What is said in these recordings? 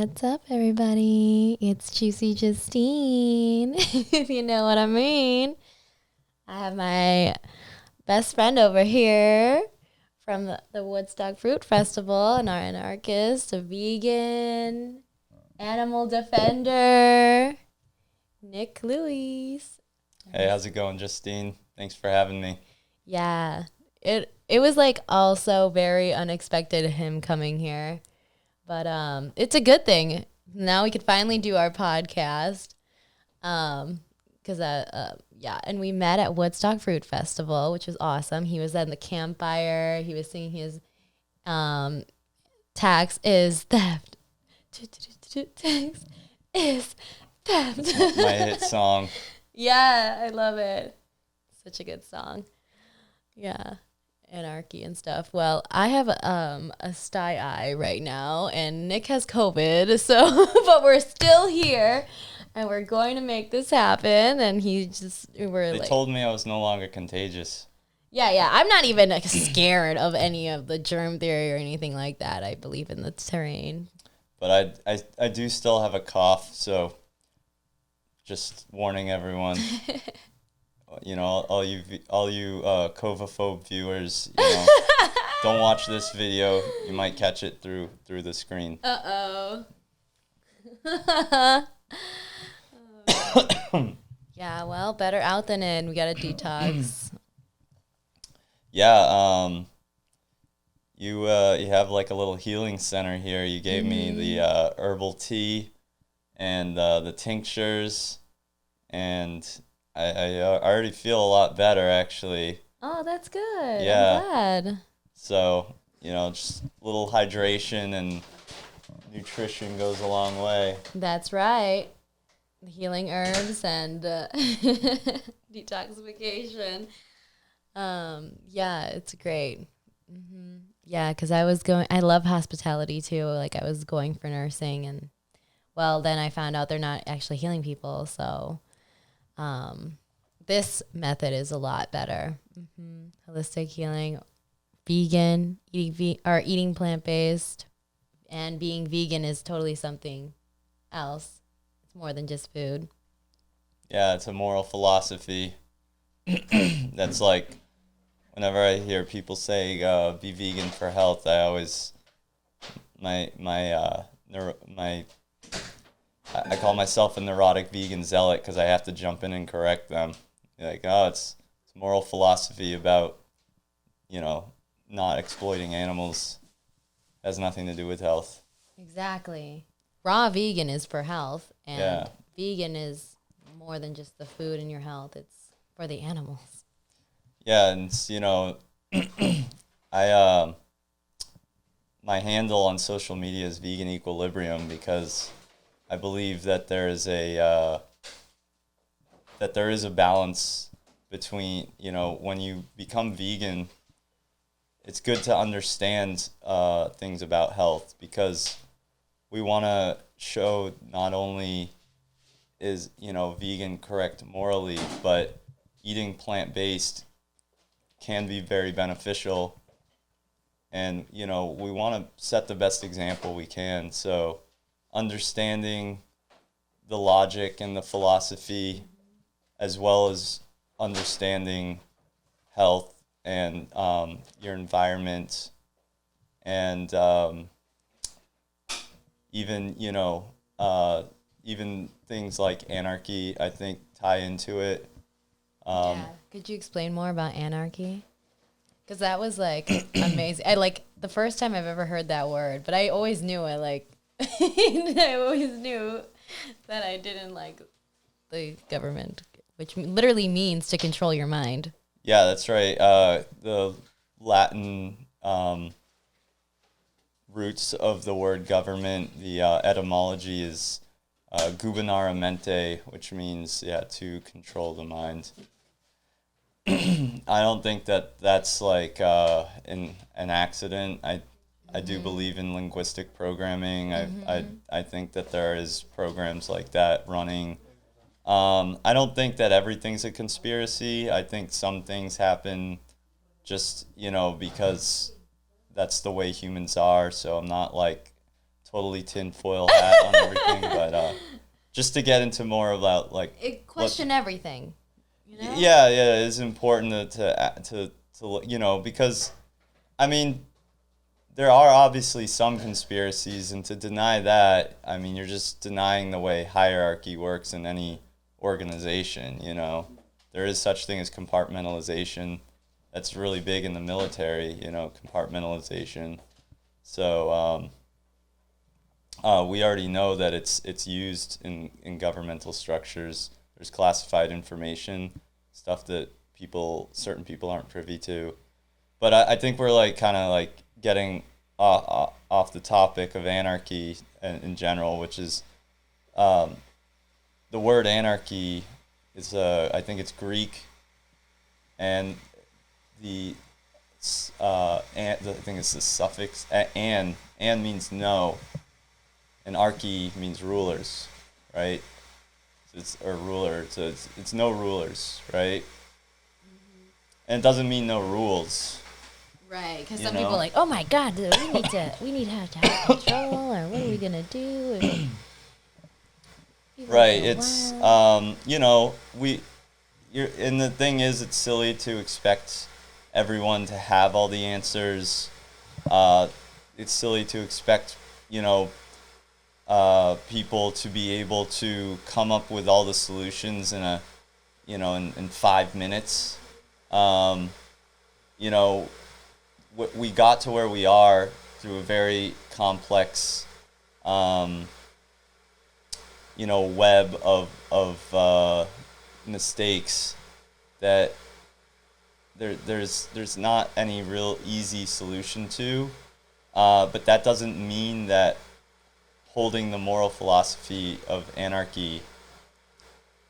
What's up, everybody? It's Juicy Justine, if you know what I mean. I have my best friend over here from the Woodstock Fruit Festival, and our anarchist, a vegan, animal defender, Nik Louis. Hey, how's it going, Justine? Thanks for having me. Yeah, it was like also very unexpected him coming here. But it's a good thing. Now we could finally do our podcast. And we met at Woodstock Fruit Festival, which was awesome. He was at the campfire. He was singing his tax is theft. Tax is theft. My hit song. Yeah, I love it. Such a good song. Yeah. Anarchy and stuff. Well, I have a sty eye right now, and Nik has COVID, so but we're still here, and we're going to make this happen. And They told me I was no longer contagious. Yeah. I'm not even scared of any of the germ theory or anything like that. I believe in the terrain. But I do still have a cough, so just warning everyone. You know, all you covaphobe viewers, don't watch this video. You might catch it through the screen. Uh-oh. Yeah, well, better out than in. We got to detox. Yeah, you have like a little healing center here. You gave me the herbal tea and the tinctures, and I already feel a lot better, actually. Oh, that's good. Yeah. I'm glad. So, just a little hydration and nutrition goes a long way. That's right. Healing herbs and detoxification. Yeah, it's great. Mm-hmm. Yeah, because I love hospitality too. Like I was going for nursing, and well, then I found out they're not actually healing people. So this method is a lot better. Mm-hmm. Holistic healing, vegan, eating plant-based, and being vegan is totally something else. It's more than just food. Yeah, it's a moral philosophy. That's like, whenever I hear people say be vegan for health, I always I call myself a neurotic vegan zealot because I have to jump in and correct them. Like, it's moral philosophy about, not exploiting animals. Has nothing to do with health. Exactly. Raw vegan is for health, and Yeah. vegan is more than just the food in your health. It's for the animals. Yeah, and I my handle on social media is Vegan Equilibrium because I believe that there is a balance between, when you become vegan, it's good to understand things about health because we want to show not only is, vegan correct morally, but eating plant-based can be very beneficial. And, we want to set the best example we can. So understanding the logic and the philosophy, as well as understanding health and your environment, and even even things like anarchy, I think, tie into it. Yeah. Could you explain more about anarchy? Because that was like amazing. I the first time I've ever heard that word, but I always knew I always knew that I didn't like the government, which literally means to control your mind. Yeah, that's right. The Latin roots of the word government, the etymology is gubernare mente, which means, to control the mind. I don't think that that's like an accident. I do believe in linguistic programming. I think that there is programs like that running. I don't think that everything's a conspiracy. I think some things happen just, because that's the way humans are. So I'm not like totally tinfoil hat on everything, but just to get into more about like question everything. You know? Yeah, it is important to you know, because I mean, there are obviously some conspiracies, and to deny that, I mean, you're just denying the way hierarchy works in any organization, you know. There is such thing as compartmentalization. That's really big in the military, you know, compartmentalization. So we already know that it's used in governmental structures. There's classified information, stuff that certain people aren't privy to. But I think we're like kind of like getting off the topic of anarchy in general, which is the word anarchy is I think it's Greek, and I think it's the suffix an means no, and archy means rulers, right? Or ruler, so it's no rulers, right? And it doesn't mean no rules. Right, because some people are like, oh my God, dude, we need to have control, or what are we gonna do? Right, it's you know, and the thing is, it's silly to expect everyone to have all the answers. It's silly to expect, you know, people to be able to come up with all the solutions in in 5 minutes. You know, we got to where we are through a very complex, you know, web of mistakes that there's not any real easy solution to, but that doesn't mean that holding the moral philosophy of anarchy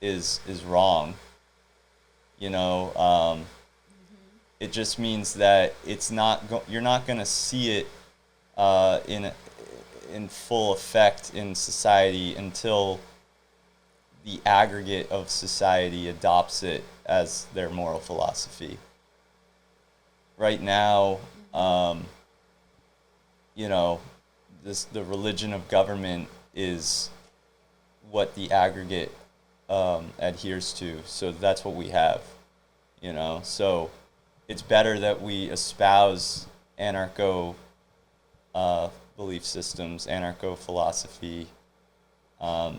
is wrong. You know, it just means that it's not you're not going to see it in full effect in society until the aggregate of society adopts it as their moral philosophy. Right now, you know, the religion of government is what the aggregate adheres to. So that's what we have, you know. So it's better that we espouse anarcho belief systems, anarcho philosophy,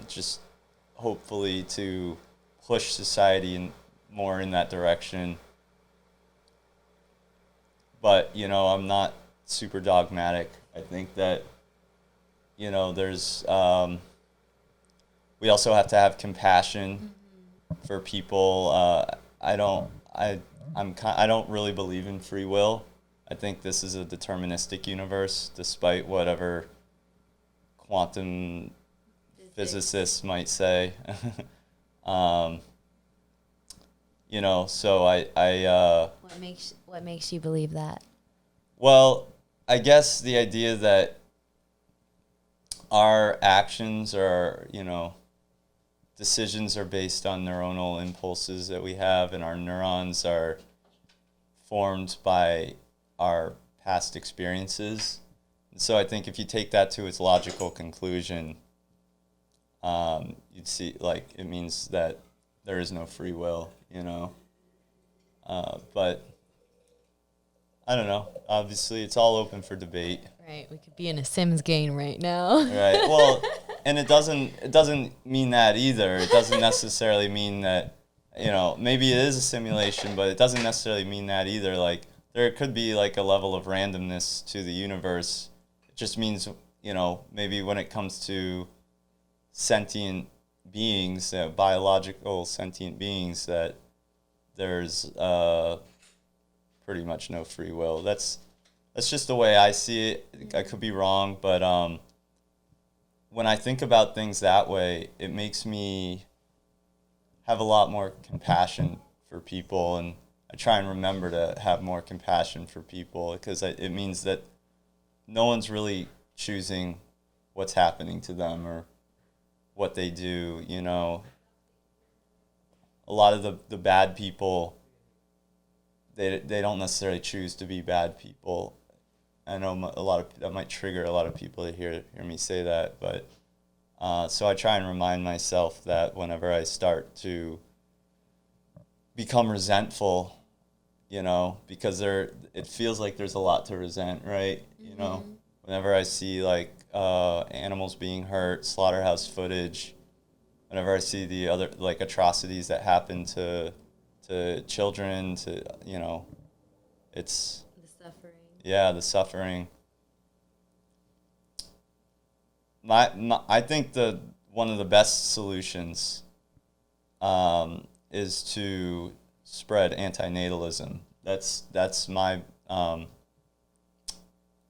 just hopefully to push society more in that direction. But, you know, I'm not super dogmatic. I think that, you know, there's we also have to have compassion for people. I don't really believe in free will. I think this is a deterministic universe, despite whatever quantum physicists might say. You know, so what makes you believe that? Well, I guess the idea that our actions are, you know, decisions are based on neuronal impulses that we have, and our neurons are formed by our past experiences. And so I think if you take that to its logical conclusion, you'd see, like, it means that there is no free will, you know. But I don't know. Obviously, it's all open for debate. Right. We could be in a Sims game right now. Right. Well, and it doesn't mean that either. It doesn't necessarily mean that, you know, maybe it is a simulation, but it doesn't necessarily mean that either. Like, there could be like a level of randomness to the universe. It just means, you know, maybe when it comes to sentient beings, biological sentient beings, that there's pretty much no free will. That's just the way I see it. I could be wrong, but when I think about things that way, it makes me have a lot more compassion for people, and I try and remember to have more compassion for people, because it means that no one's really choosing what's happening to them or what they do, you know. A lot of the bad people, they don't necessarily choose to be bad people. I know a lot of that might trigger a lot of people to hear me say that, but so I try and remind myself that whenever I start to become resentful, because it feels like there's a lot to resent, right? Whenever I see like animals being hurt, slaughterhouse footage, whenever I see the other like atrocities that happen to children, it's The suffering. yeah, the suffering. I think one of the best solutions is to spread anti-natalism. That's my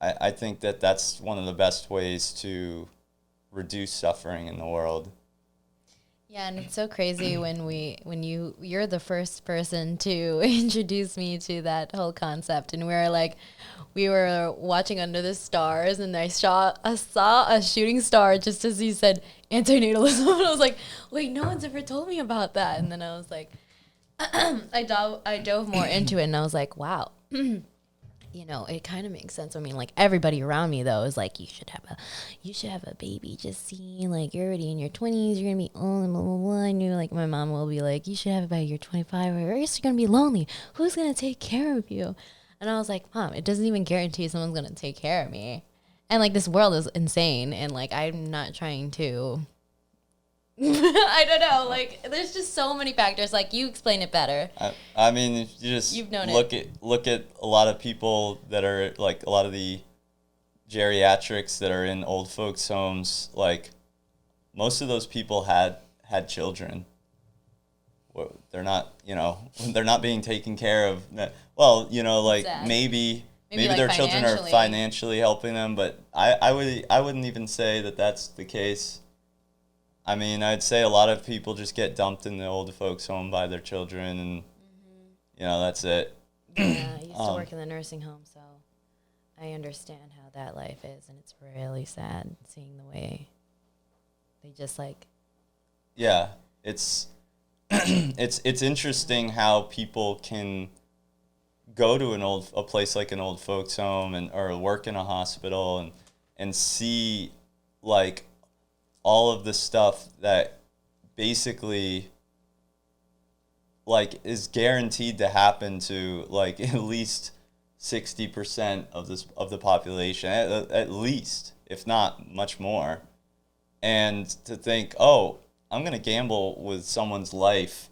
I think that's one of the best ways to reduce suffering in the world. Yeah, and it's so crazy when you're the first person to introduce me to that whole concept, and we were watching Under the Stars, and I saw a shooting star just as you said antinatalism, and I was like, wait, no one's ever told me about that, and then I was like, I dove more into it, and I was like, wow. It kind of makes sense. I mean, like everybody around me though is like, you should have a baby. Just see, like you're already in your 20s, you're gonna be old and blah blah blah. And like my mom will be like, you should have it by your 25, or else you're gonna be lonely. Who's gonna take care of you? And I was like, Mom, it doesn't even guarantee someone's gonna take care of me. And like this world is insane, and like I'm not trying to. I don't know. Like, there's just so many factors. Like, you explain it better. I mean, if you just You've known look at a lot of people that are like a lot of the geriatrics that are in old folks' homes. Like, most of those people had children. They're not, they're not being taken care of. Well, like maybe like their children are financially helping them, but I wouldn't even say that that's the case. I mean, I'd say a lot of people just get dumped in the old folks' home by their children, and that's it. Yeah, I used to work in the nursing home, so I understand how that life is, and it's really sad seeing the way they just like. Yeah, it's it's interesting how people can go to a place like an old folks' home or work in a hospital and see like all of the stuff that basically like is guaranteed to happen to like at least 60% of the population, at least, if not much more. And to think, oh, I'm gonna gamble with someone's life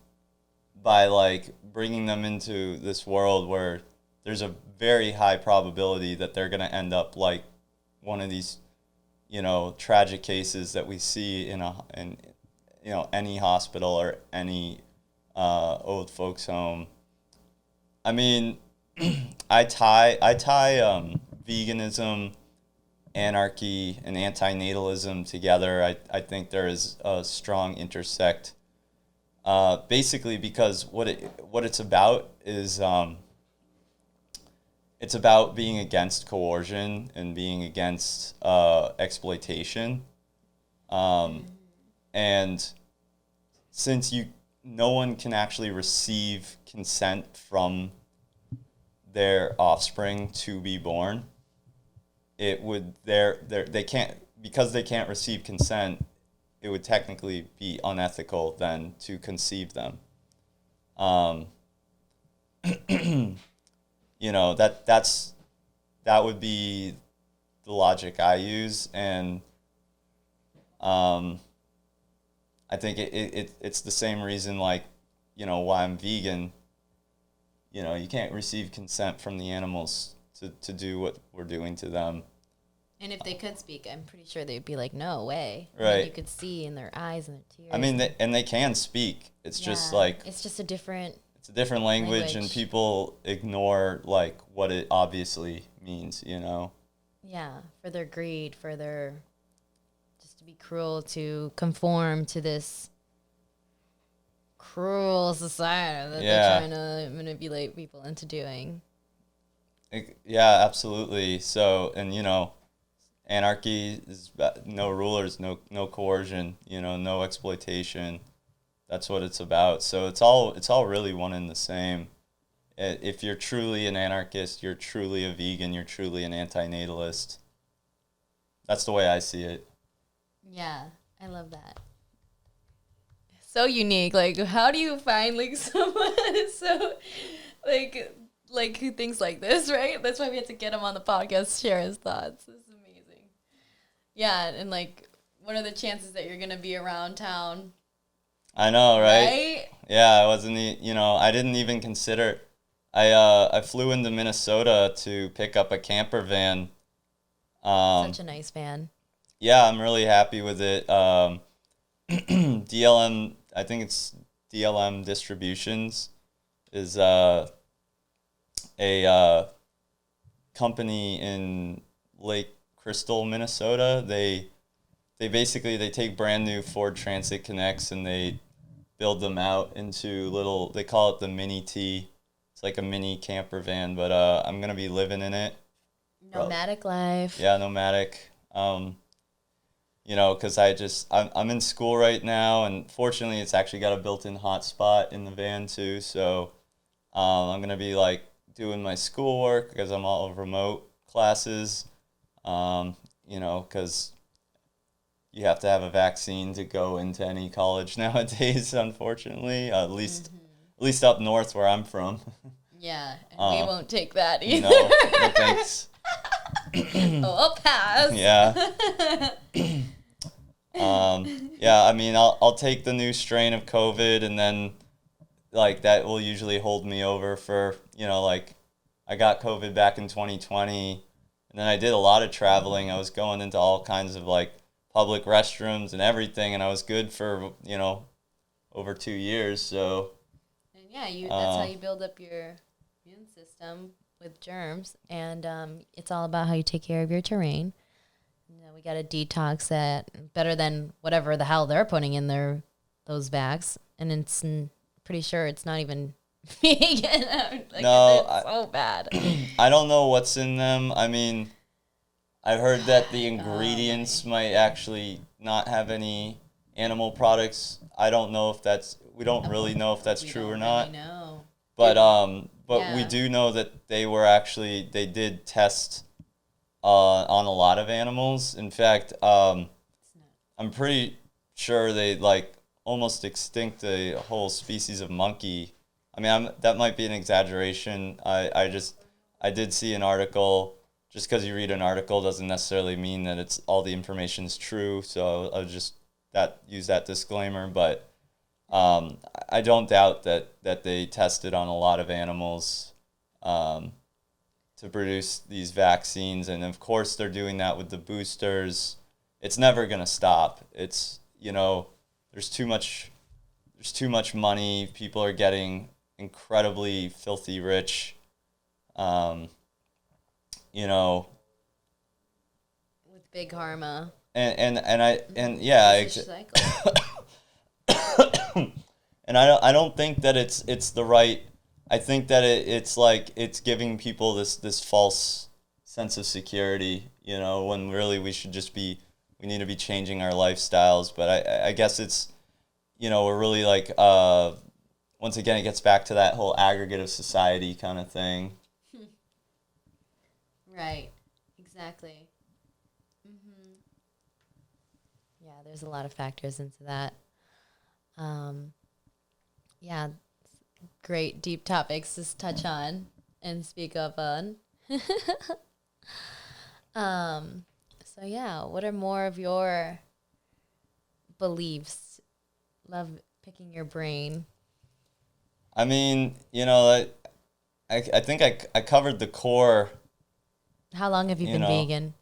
by like bringing them into this world where there's a very high probability that they're gonna end up like one of these tragic cases that we see in any hospital or any old folks home. I mean, I tie veganism, anarchy, and anti-natalism together. I think there is a strong intersect. Basically, because what it's about is it's about being against coercion and being against exploitation. And since no one can actually receive consent from their offspring to be born, they can't, because they can't receive consent, it would technically be unethical then to conceive them. That would be the logic I use, and I think it's the same reason why I'm vegan. You can't receive consent from the animals to do what we're doing to them. And if they could speak, I'm pretty sure they'd be like, no way. Right. And you could see in their eyes and their tears. I mean, they can speak. It's just like... It's just a different... It's a different language, and people ignore, like, what it obviously means, Yeah, for their greed, for their... Just to be cruel, to conform to this cruel society that they're trying to manipulate people into doing. Yeah, absolutely. So, and, anarchy is no rulers, no coercion, no exploitation. That's what it's about. So it's all really one and the same. If you're truly an anarchist, you're truly a vegan, you're truly an anti-natalist. That's the way I see it. Yeah, I love that. So unique. Like, how do you find like someone so like who thinks like this, right? That's why we had to get him on the podcast, share his thoughts. This is amazing. Yeah, and like, what are the chances that you're gonna be around town? I know, right? Right? Yeah, I wasn't. I didn't even consider. I flew into Minnesota to pick up a camper van. Such a nice van. Yeah, I'm really happy with it. DLM, I think it's DLM Distributions, is a company in Lake Crystal, Minnesota. They basically they take brand new Ford Transit Connects and they build them out into little. They call it the Mini T. It's like a mini camper van, but I'm gonna be living in it. Nomadic life. Yeah, nomadic. Because I'm in school right now, and fortunately, it's actually got a built-in hotspot in the van too. So I'm gonna be like doing my schoolwork because I'm all remote classes. Because you have to have a vaccine to go into any college nowadays. Unfortunately, at least up north where I'm from. Yeah, and we won't take that either. No thanks. I'll pass. Yeah. Yeah, I mean, I'll take the new strain of COVID, and then like that will usually hold me over for, like I got COVID back in 2020, and then I did a lot of traveling. I was going into all kinds of like public restrooms and everything, and I was good for, over 2 years. So and yeah, that's how you build up your immune system with germs, and it's all about how you take care of your terrain. We got to detox that better than whatever the hell they're putting in those vacs, and it's pretty sure it's not even vegan. Like, no, it's so bad. I don't know what's in them. I mean, I heard that the ingredients might actually not have any animal products. I don't know if we don't really know if that's true or not. Really know. But Yeah. we do know that they did test on a lot of animals. In fact, I'm pretty sure they like almost extinct a whole species of monkey. I mean, that might be an exaggeration. I did see an article. Just because you read an article doesn't necessarily mean that it's all the information's true. So I'll just use that disclaimer. But I don't doubt that they tested on a lot of animals to produce these vaccines, and of course they're doing that with the boosters. It's never going to stop. It's there's too much money. People are getting incredibly filthy rich. With big pharma. And yeah, and I don't think that it's the right. I think that it's like it's giving people this false sense of security, when really we need to be changing our lifestyles. But I guess it's, we're really like, once again, it gets back to that whole aggregate of society kind of thing. Right. Exactly. Mm-hmm. Yeah, there's a lot of factors into that. Yeah, great deep topics to touch on and speak up on. So yeah, what are more of your beliefs? Love picking your brain. I mean, I think I covered the core. How long have you been vegan?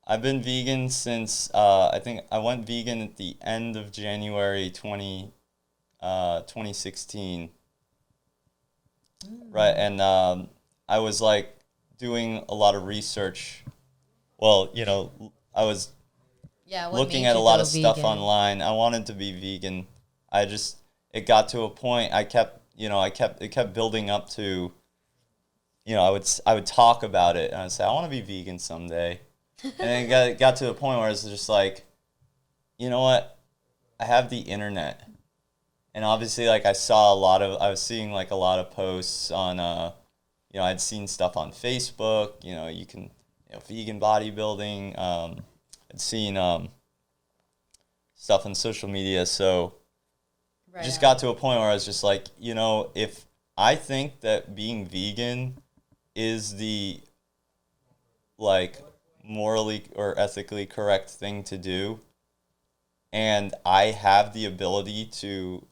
I've been vegan since I think I went vegan at the end of January 2016. Right, and I was like doing a lot of research. Well, I was looking at a lot of stuff online. I wanted to be vegan. It got to a point. It kept building up to. I would talk about it and I'd say I want to be vegan someday, and it got to a point where it's just like, you know what, I have the internet, and obviously like I was seeing like a lot of posts on I'd seen stuff on Facebook, you can, vegan bodybuilding, I'd seen stuff on social media, so it just got to a point where I was just like, if I think that being vegan is the like morally or ethically correct thing to do, and I have the ability to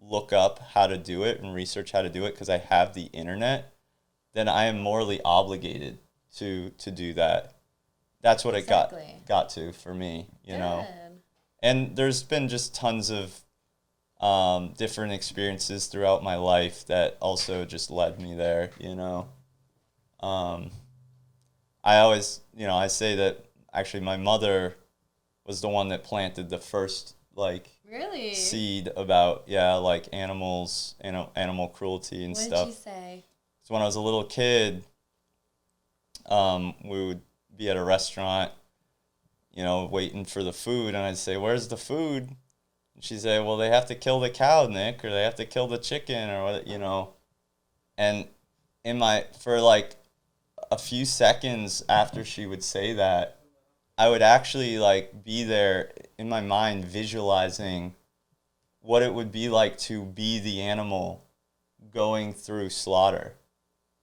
look up how to do it and research how to do it because I have the internet, then I am morally obligated to do that. That's what Exactly. it got to for me, Good. And there's been just tons of different experiences throughout my life that also just led me there, I always, I say that actually my mother was the one that planted the first like Really? seed about like animals, animal cruelty and What stuff. did she say? So when I was a little kid, we would be at a restaurant, waiting for the food, and I'd say, "Where's the food?" And she'd say, "Well, they have to kill the cow, Nick, or they have to kill the chicken, or what." And for like a few seconds after she would say that, I would actually like be there in my mind visualizing what it would be like to be the animal going through slaughter.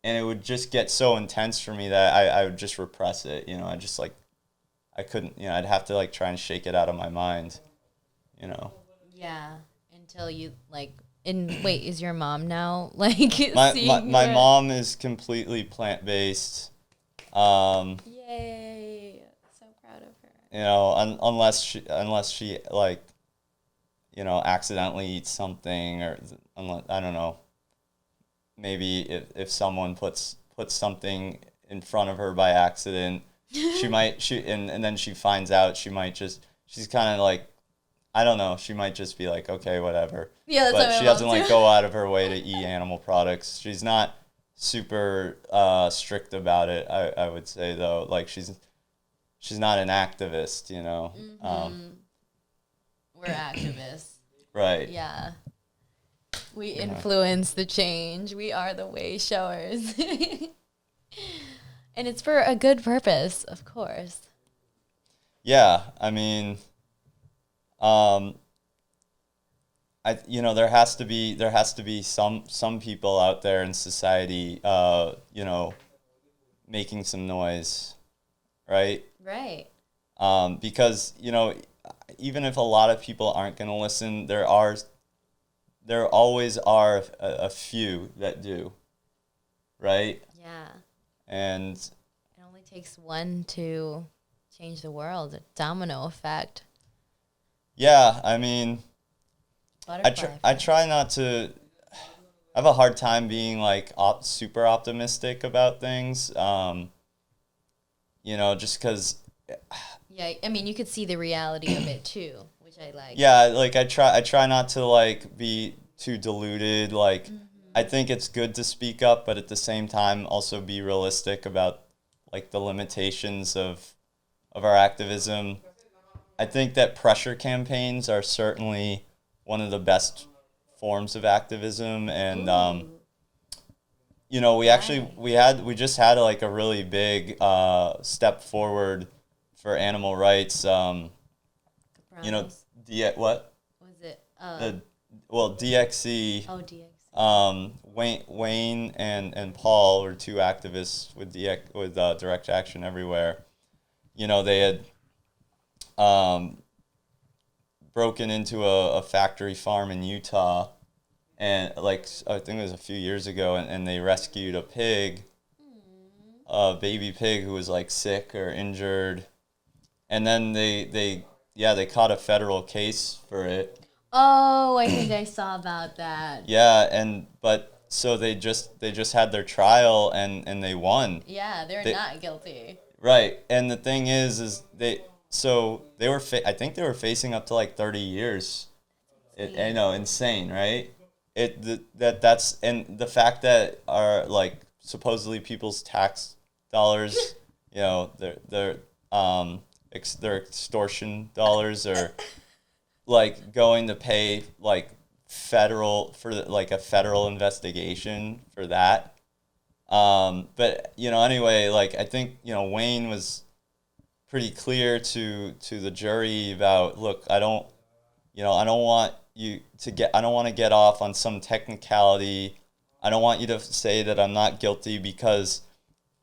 And it would just get so intense for me that I would just repress it, I just like, I couldn't, I'd have to like try and shake it out of my mind, Yeah, until you like. And wait, is your mom now like My mom is completely plant-based. Yay! So proud of her. Unless she like, accidentally eats something, or unless, I don't know, maybe if someone puts something in front of her by accident, and then she finds out, she's kind of like, I don't know, she might just be like, okay, whatever. Yeah, that's but she doesn't like go out of her way to eat animal products. She's not super strict about it, I would say, though. Like she's not an activist, We're activists. Right. Yeah. We influence the change. We are the way showers. And it's for a good purpose, of course. Yeah, I mean, there has to be some people out there in society, making some noise, right? Right. Because even if a lot of people aren't going to listen, there always are a few that do, right? Yeah. And it only takes one to change the world. A domino effect. Yeah, I mean, Butterfly I try not to. I have a hard time being like super optimistic about things. Just because. Yeah, I mean, you could see the reality of it too, which I like. Yeah, like I try not to like be too deluded. Like, I think it's good to speak up, but at the same time, also be realistic about like the limitations of our activism. I think that pressure campaigns are certainly one of the best forms of activism, and we just had like a really big step forward for animal rights. Sopranos. What? Was it? DXC. Oh, DXC. Wayne and Paul were two activists with Direct Action Everywhere. They had broken into a factory farm in Utah, and like I think it was a few years ago, and they rescued a pig, a baby pig who was like sick or injured, and then they caught a federal case for it. Oh, I think I saw about that. Yeah, so they just had their trial and they won. Yeah, they're not guilty. Right, and the thing is they were I think they were facing up to like 30 years. I know, insane, right? That's and the fact that our like supposedly people's tax dollars, their extortion dollars are like going to pay like like a federal investigation for that. But anyway, like I think Wayne was pretty clear to the jury about, look, I don't want I don't want to get off on some technicality. I don't want you to say that I'm not guilty because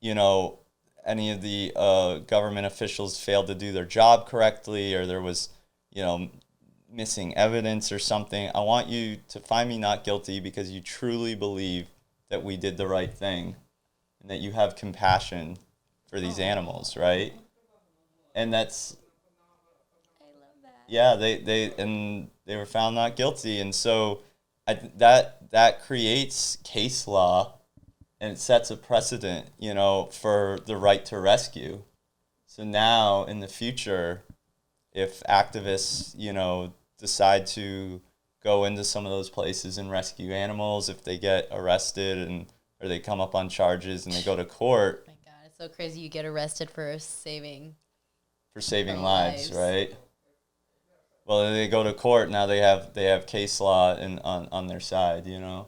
any of the government officials failed to do their job correctly, or there was missing evidence or something. I want you to find me not guilty because you truly believe that we did the right thing and that you have compassion for these animals, right? And that's, I love that. yeah, they were found not guilty. And so that creates case law, and it sets a precedent, for the right to rescue. So now in the future, if activists, decide to go into some of those places and rescue animals, if they get arrested or they come up on charges and they go to court. Oh my God, it's so crazy. You get arrested for saving lives, right? Well, they go to court now. They have case law on their side, Good.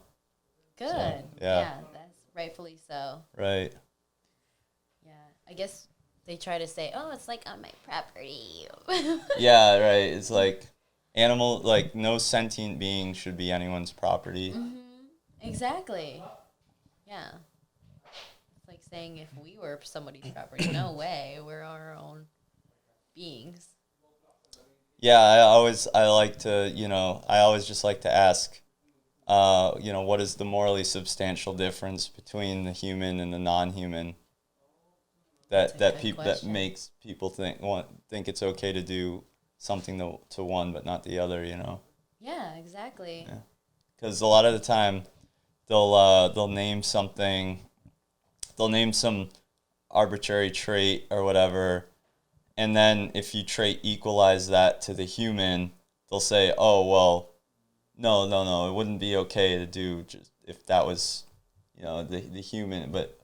So, yeah, that's rightfully so. Right. Yeah, I guess they try to say, "Oh, it's like on my property." Yeah, right. It's like no sentient being should be anyone's property. Mm-hmm. Exactly. Yeah. It's like saying if we were somebody's property. No way. We're our own beings. Yeah, I always just like to ask, what is the morally substantial difference between the human and the non-human that makes people think it's okay to do something to one but not the other, Yeah, exactly. Because a lot of the time they'll name some arbitrary trait or whatever, and then if you trait equalize that to the human, they'll say, oh well, no, it wouldn't be okay to do just if that was the human, but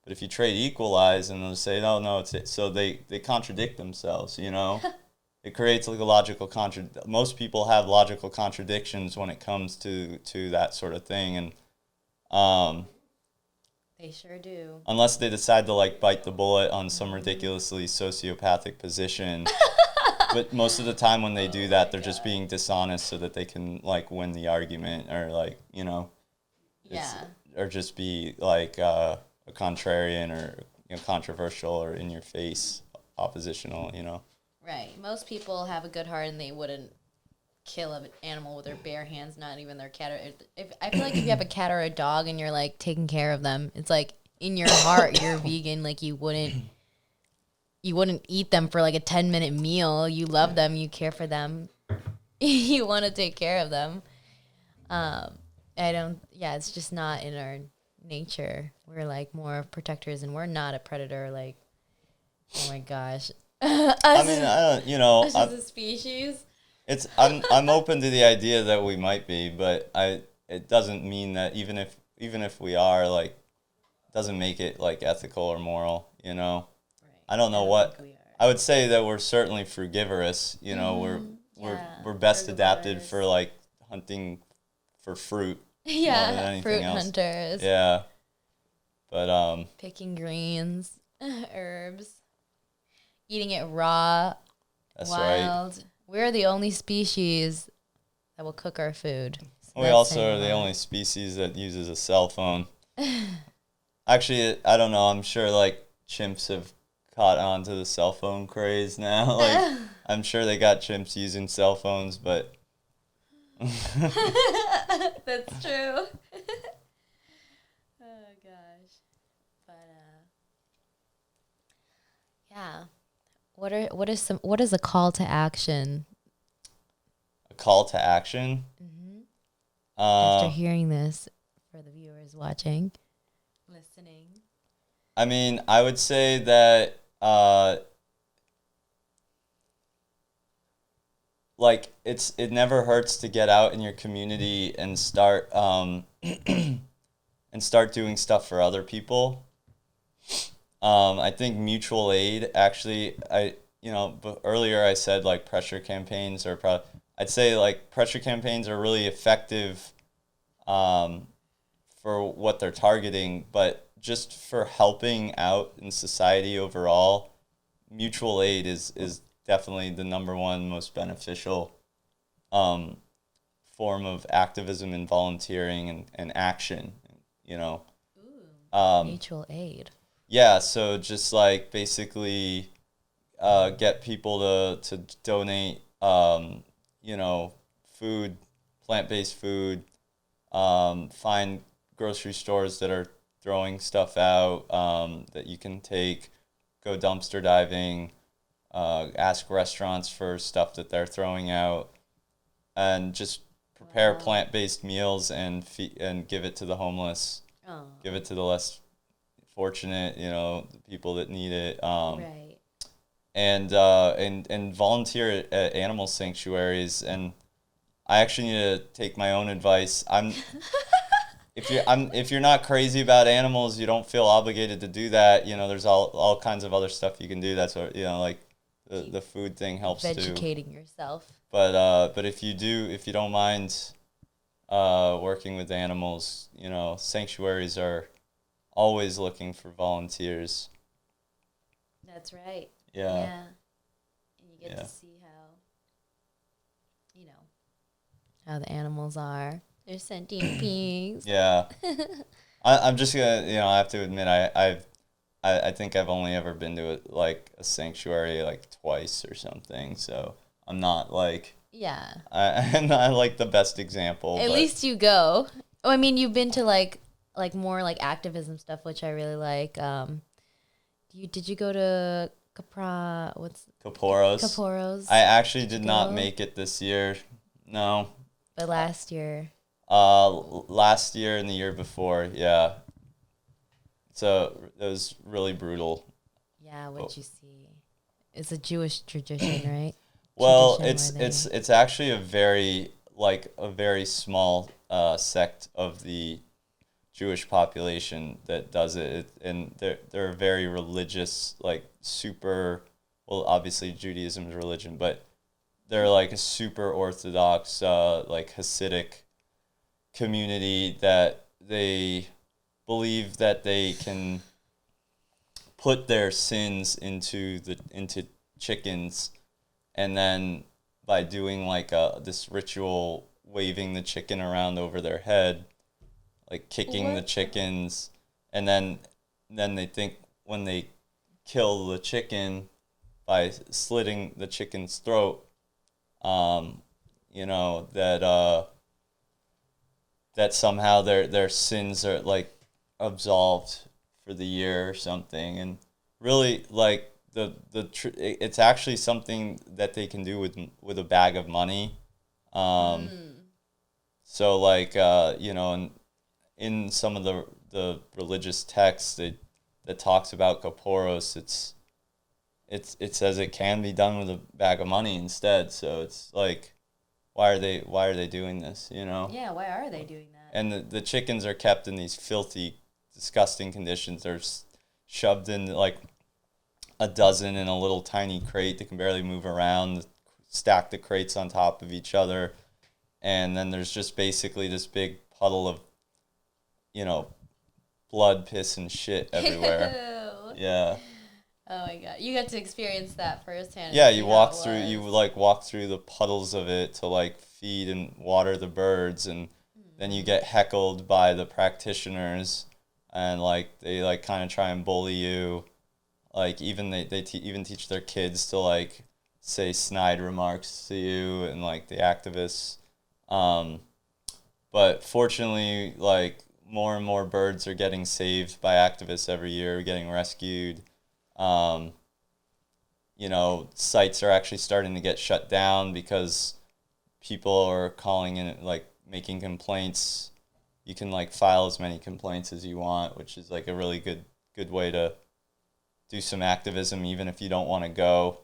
if you trait equalize, and they'll say, no, it's it. So they contradict themselves, It creates like a logical most people have logical contradictions when it comes to that sort of thing, and they sure do. Unless they decide to like bite the bullet on some ridiculously sociopathic position. But most of the time when they do that, they're just being dishonest so that they can like win the argument, or like, or just be like a contrarian, or controversial, or in your face oppositional, Right. Most people have a good heart and they wouldn't kill an animal with their bare hands, not even their cat. I feel like if you have a cat or a dog and you're like taking care of them, it's like in your heart you're vegan. Like you wouldn't eat them for like a 10-minute meal. You love them, you care for them, you want to take care of them. It's just not in our nature. We're like more protectors, and we're not a predator. Like, oh my gosh. I mean, I don't, us as a species. I'm open to the idea that we might be, but it doesn't mean that even if we are, like, doesn't make it like ethical or moral, Right. I don't know what I would say that we're certainly frugivorous, we're best adapted for like hunting for fruit. Yeah, more than anything fruit else. hunters. Yeah. But picking greens, herbs, eating it raw, that's wild. right. We're the only species that will cook our food. So We also are the only species that uses a cell phone. Actually, I don't know. I'm sure like chimps have caught on to the cell phone craze now. Like, I'm sure they got chimps using cell phones, but that's true. Oh gosh. But yeah. What is a call to action? A call to action? Mm-hmm. After hearing this, for the viewers watching, listening. I mean, I would say that like it never hurts to get out in your community and start doing stuff for other people. I think mutual aid, actually, but earlier I said like pressure campaigns are I'd say like pressure campaigns are really effective for what they're targeting, but just for helping out in society overall, mutual aid is definitely the number one most beneficial um, form of activism and volunteering and action, you know. Mutual aid. Yeah, so just like basically get people to donate, you know, food, plant-based food, find grocery stores that are throwing stuff out that you can take, go dumpster diving, ask restaurants for stuff that they're throwing out, and just prepare plant-based meals and give it to the homeless, give it to the less fortunate, you know, the people that need it. Right. And volunteer at animal sanctuaries. And I actually need to take my own advice. If you're not crazy about animals, you don't feel obligated to do that. You know, there's all kinds of other stuff you can do. That's what, you know, like the food thing helps too. Educating yourself. But if you don't mind working with animals, you know, sanctuaries are always looking for volunteers. That's right. Yeah. Yeah. And you get to see how, you know, how the animals are. They're sentient beings. Yeah. I'm just gonna, you know, I have to admit, I think I've only ever been to a sanctuary like twice or something. So I'm not like, Yeah. I'm not like the best example. At least you go. Oh, I mean, you've been to like more like activism stuff, which I really like. Did you go to Caporos. Caporos? I actually did not make it this year. No. But last year. Last year and the year before, yeah. So it was really brutal. Yeah, what'd you see? It's a Jewish tradition, right? Well, Tradition it's actually a very small sect of the Jewish population that does it, and they're very religious, like super. Well, obviously Judaism is religion, but they're like a super orthodox, like Hasidic community that they believe that they can put their sins into chickens, and then by doing like this ritual, waving the chicken around over their head, like kicking the chickens, and then they think when they kill the chicken by slitting the chicken's throat, you know, that somehow their sins are like absolved for the year or something. And really, like it's actually something that they can do with a bag of money. So like you know, in some of the religious texts that talks about Kaporos, it says it can be done with a bag of money instead. So it's like, why are they doing this, you know? Yeah, why are they doing that? And the chickens are kept in these filthy, disgusting conditions. They're shoved in like a dozen in a little tiny crate that can barely move around, stack the crates on top of each other, and then there's just basically this big puddle of, you know, blood, piss, and shit everywhere. Yeah. Oh my god, you got to experience that firsthand. Yeah, you walk through the puddles of it to like feed and water the birds, and then you get heckled by the practitioners, and like they like kind of try and bully you, like even even teach their kids to like say snide remarks to you and like the activists, but fortunately, like more and more birds are getting saved by activists every year, getting rescued. You know, sites are actually starting to get shut down because people are calling in, like making complaints. You can like file as many complaints as you want, which is like a really good way to do some activism, even if you don't want to go.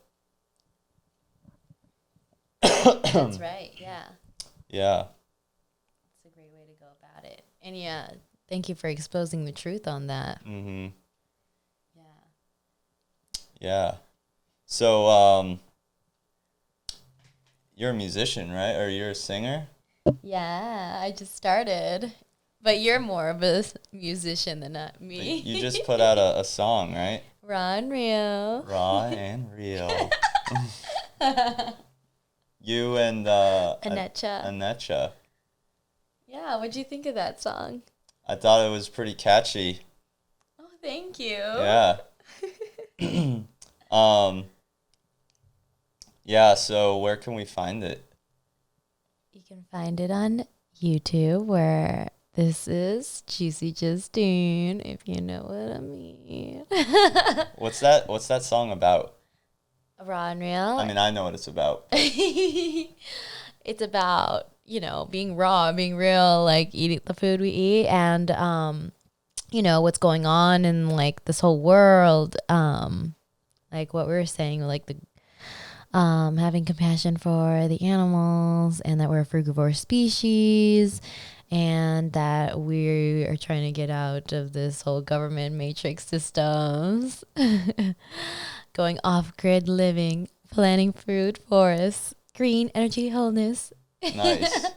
That's right. Yeah. Yeah. It's a great way to go about it. And yeah, thank you for exposing the truth on that. Mm-hmm. Yeah. Yeah. So, You're a musician, right? Or you're a singer? Yeah, I just started. But you're more of a musician than not me. You just put out a song, right? Raw and real. Raw and real. You and Anetcha. Yeah, what'd you think of that song? I thought it was pretty catchy. Oh, thank you. Yeah. Yeah, so where can we find it? You can find it on YouTube, where this is Juicy Justine, if you know what I mean. What's that song about? Raw and real. I mean, I know what it's about. It's about, being raw, being real, like eating the food we eat, and what's going on in like this whole world. Like what we were saying, like the having compassion for the animals, and that we're a frugivore species, and that we are trying to get out of this whole government matrix systems, going off-grid living, planting fruit, forests, green energy, wholeness. Nice.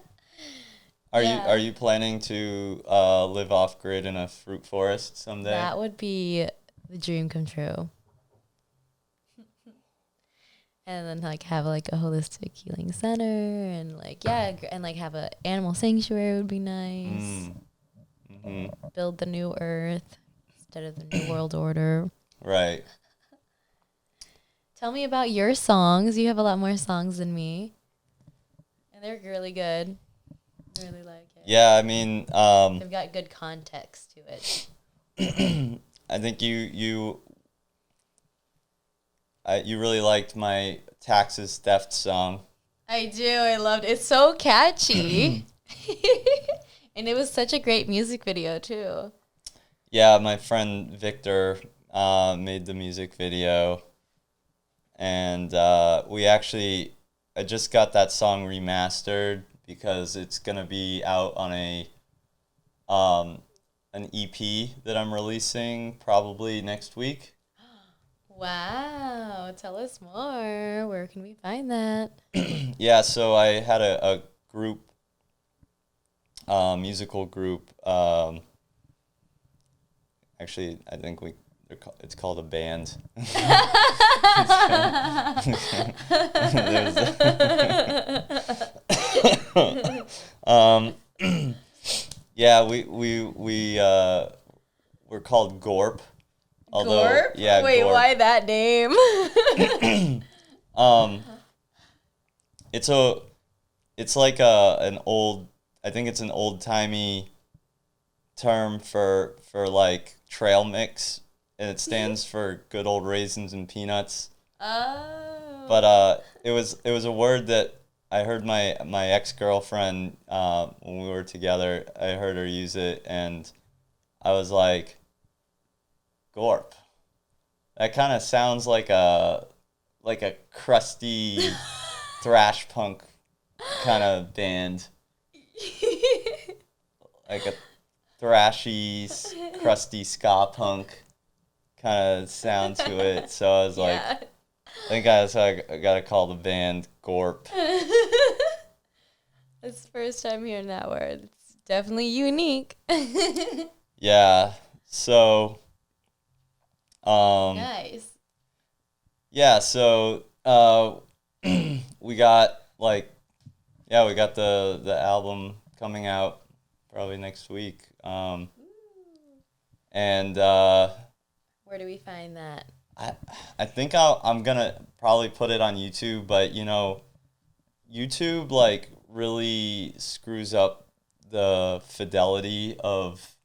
Are you planning to live off-grid in a fruit forest someday? That would be the dream come true. And then like have like a holistic healing center, and like and like have a animal sanctuary would be nice. Mm-hmm. Build the new earth instead of the new world order. Right. Tell me about your songs. You have a lot more songs than me, and they're really good. I really like it. Yeah, I mean, they've got good context to it. I think you really liked my Taxes Theft song. I do. I loved it. It's so catchy. And it was such a great music video, too. Yeah, my friend Victor made the music video. And I just got that song remastered because it's going to be out on an EP that I'm releasing probably next week. Wow. Tell us more. Where can we find that? Yeah, so I had a group, musical group. Actually, I think it's called a band. Yeah, we're called Gorp. Although, Gorp? yeah, wait, Gorp. Why that name? It's like an old, I think it's an old-timey term for like trail mix, and it stands for good old raisins and peanuts. Oh. But it was a word that I heard my ex-girlfriend when we were together. I heard her use it, and I was like, Gorp. That kind of sounds like a crusty thrash punk kind of band. Like a thrashy, crusty ska punk kind of sound to it. So I was like, I think I got to call the band Gorp. That's the first time hearing that word. It's definitely unique. Yeah. So nice. Yeah, so we got the album coming out probably next week. And where do we find that? I think I'm gonna probably put it on YouTube, but YouTube like really screws up the fidelity of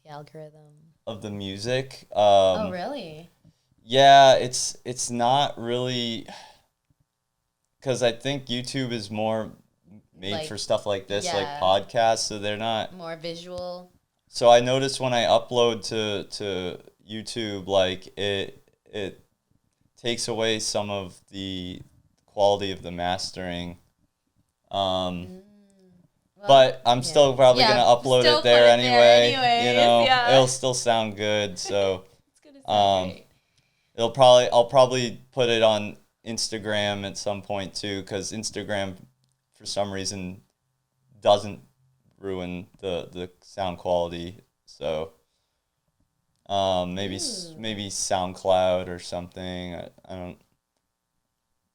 the algorithm of the music. Oh, really? Yeah, it's not really, because I think YouTube is more made for stuff like this, like podcasts, so they're not more visual. So I noticed when I upload to YouTube, like it takes away some of the quality of the mastering. But I'm still probably gonna upload it there anyway. It'll still sound good. So it's gonna sound great. I'll probably put it on Instagram at some point too, because Instagram, for some reason, doesn't ruin the sound quality. So maybe SoundCloud or something. I don't.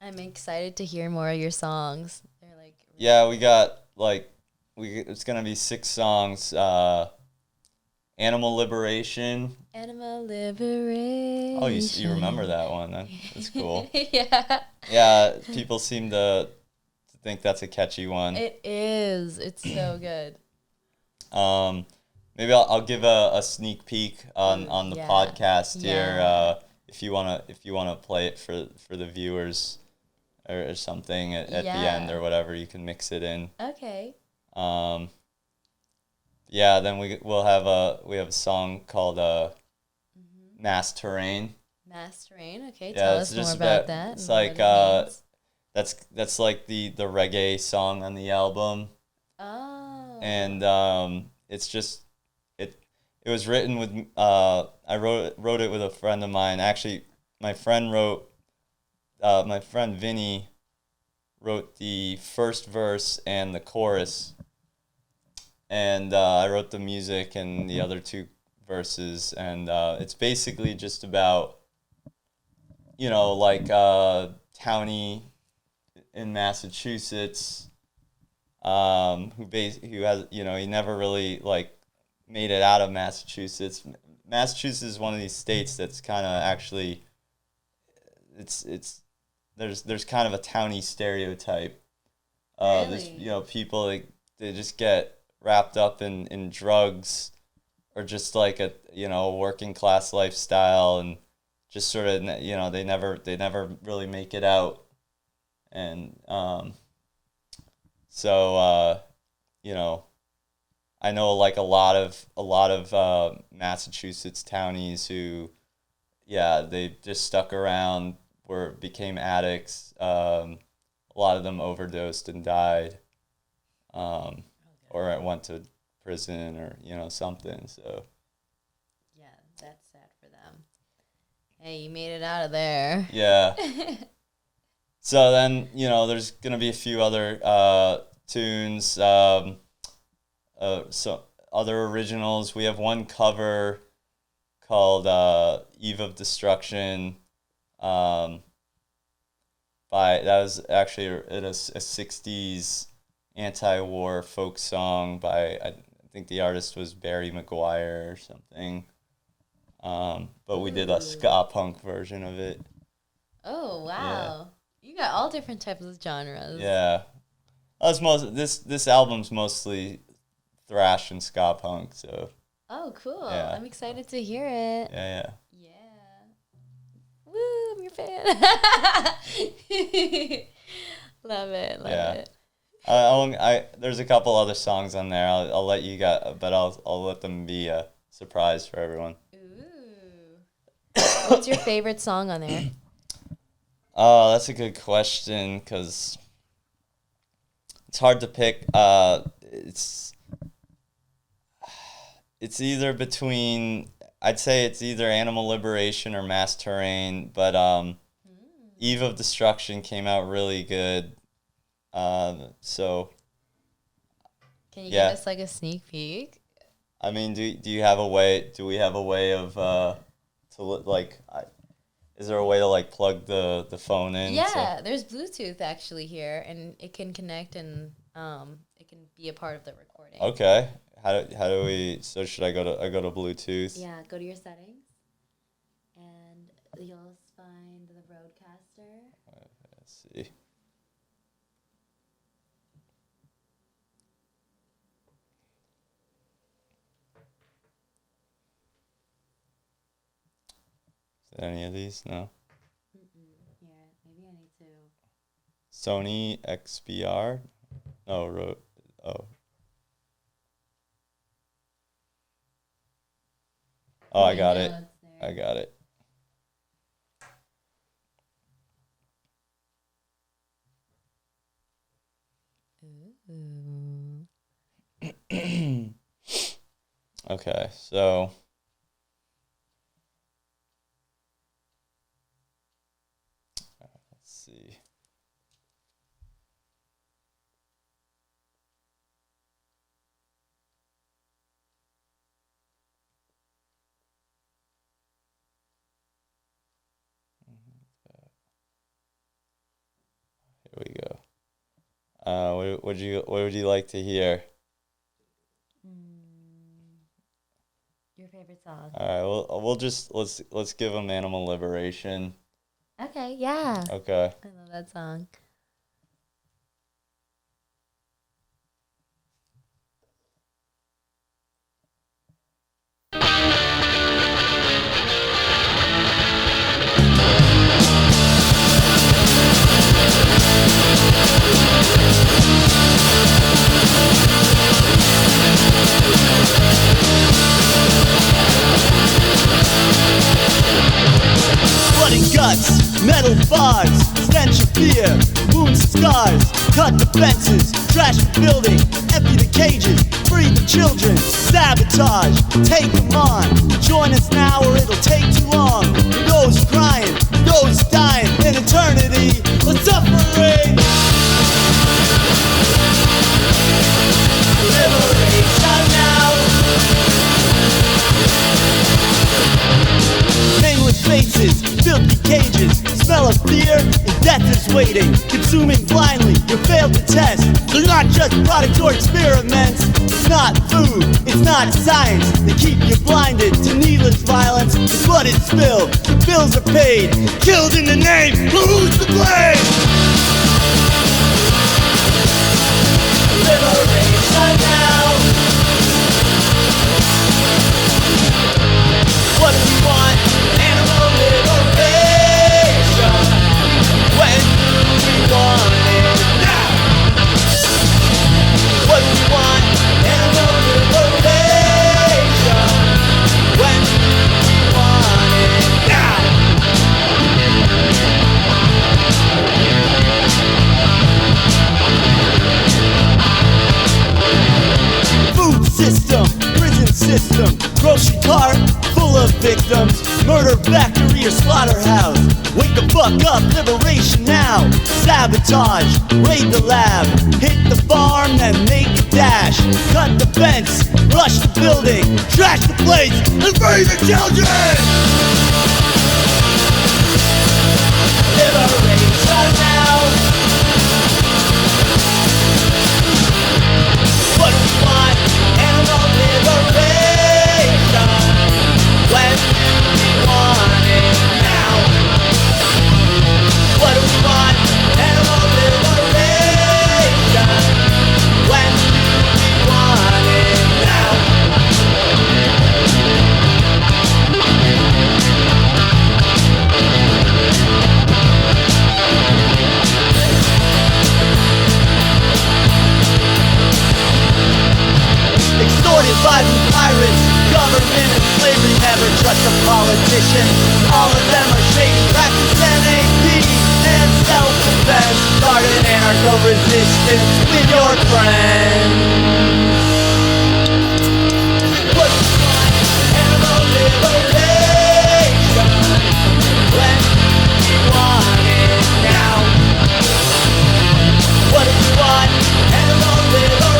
I'm excited to hear more of your songs. They're like Yeah, we got like it's gonna be 6 songs. Animal Liberation. Animal Liberation. Oh, you remember that one? That's cool. Yeah. Yeah, people seem to think that's a catchy one. It is. It's so good. Maybe I'll give a sneak peek on the podcast here. If you wanna play it for the viewers or something at the end or whatever, you can mix it in. Okay. Yeah, then we'll have a song called Mass Terrain. Mass Terrain. Okay, tell us more about that. It's like that's like the reggae song on the album. Oh. And it's just it was written with I wrote it with a friend of mine. Actually, my friend Vinny wrote the first verse and the chorus. And I wrote the music and the other 2 verses, and it's basically just about, like townie in Massachusetts, who has, he never really like made it out of Massachusetts. Massachusetts is one of these states that's kind of actually, there's kind of a townie stereotype. Really? There's people they just get wrapped up in drugs or just like a working class lifestyle, and just sort of they never really make it out. And so I know like a lot of Massachusetts townies who they just stuck around, became addicts. A lot of them overdosed and died. Or went to prison or something. So yeah, that's sad for them. Hey, you made it out of there. Yeah. So then there's gonna be a few other tunes. So other originals. We have one cover called "Eve of Destruction." That was actually a 60s anti-war folk song by, I think the artist was Barry McGuire or something. But we did a ska punk version of it. Oh, wow. Yeah. You got all different types of genres. Yeah. This album's mostly thrash and ska punk, so. Oh, cool. Yeah. I'm excited to hear it. Yeah. Woo, I'm your fan. Love it. There's a couple other songs on there. I'll let you but I'll let them be a surprise for everyone. Ooh. What's your favorite song on there? Oh, that's a good question because it's hard to pick. It's either between. I'd say it's either Animal Liberation or Mass Terrain, but Eve of Destruction came out really good. So can you give us like a sneak peek? I mean, do you have a way? Do we have a way of is there a way to like plug the phone in? Yeah, there's Bluetooth actually here, and it can connect and it can be a part of the recording. Okay. How do we? So should I go to Bluetooth? Yeah, go to your settings, and you'll find the Roadcaster. Let's see. Is there any of these? No. Here, maybe I need to. Sony XBR. No, Oh, I got it. I got it. Ooh. Okay, so let's What would you like to hear? Your favorite song? All right, we'll just let's give them Animal Liberation. Okay, yeah. Okay. I love that song. Blood and guts, metal bars, stench of fear, wounds and scars, cut the fences, trash the building, empty the cages, free the children, sabotage, take them on. Join us now or it'll take too long. For those crying, those dying, in eternity, or suffering. Liberation now. Nameless faces, filthy cages, smell of fear, and death is waiting. Consuming blindly, your failed to test. They're not just products or experiments. It's not food, it's not science. They keep you blinded to needless violence. The blood is spilled, the bills are paid. Killed in the name, who's to blame? Liberation now. What do we want? Animal liberation. When do we want it now? What do we want? Animal liberation. When do we want it now? Food system, prison system, grocery cart full of victims, murder factory or slaughterhouse. Wake the fuck up, liberation now. Sabotage, raid the lab, hit the farm, then make a dash. Cut the fence, rush the building, trash the place, and free the children. Liberation now. What do we want? Animal liberation. When do we want it now? What do we want? Animal liberation. When do we want it now? Extorted by the pirates, government and slavery. Never trust a politician. All of them are shady, practice NAP and self-defense. Start an anarcho-resistance with your friends. What do you want? Animal liberation. When do you want it now? What do you want? Animal liberation.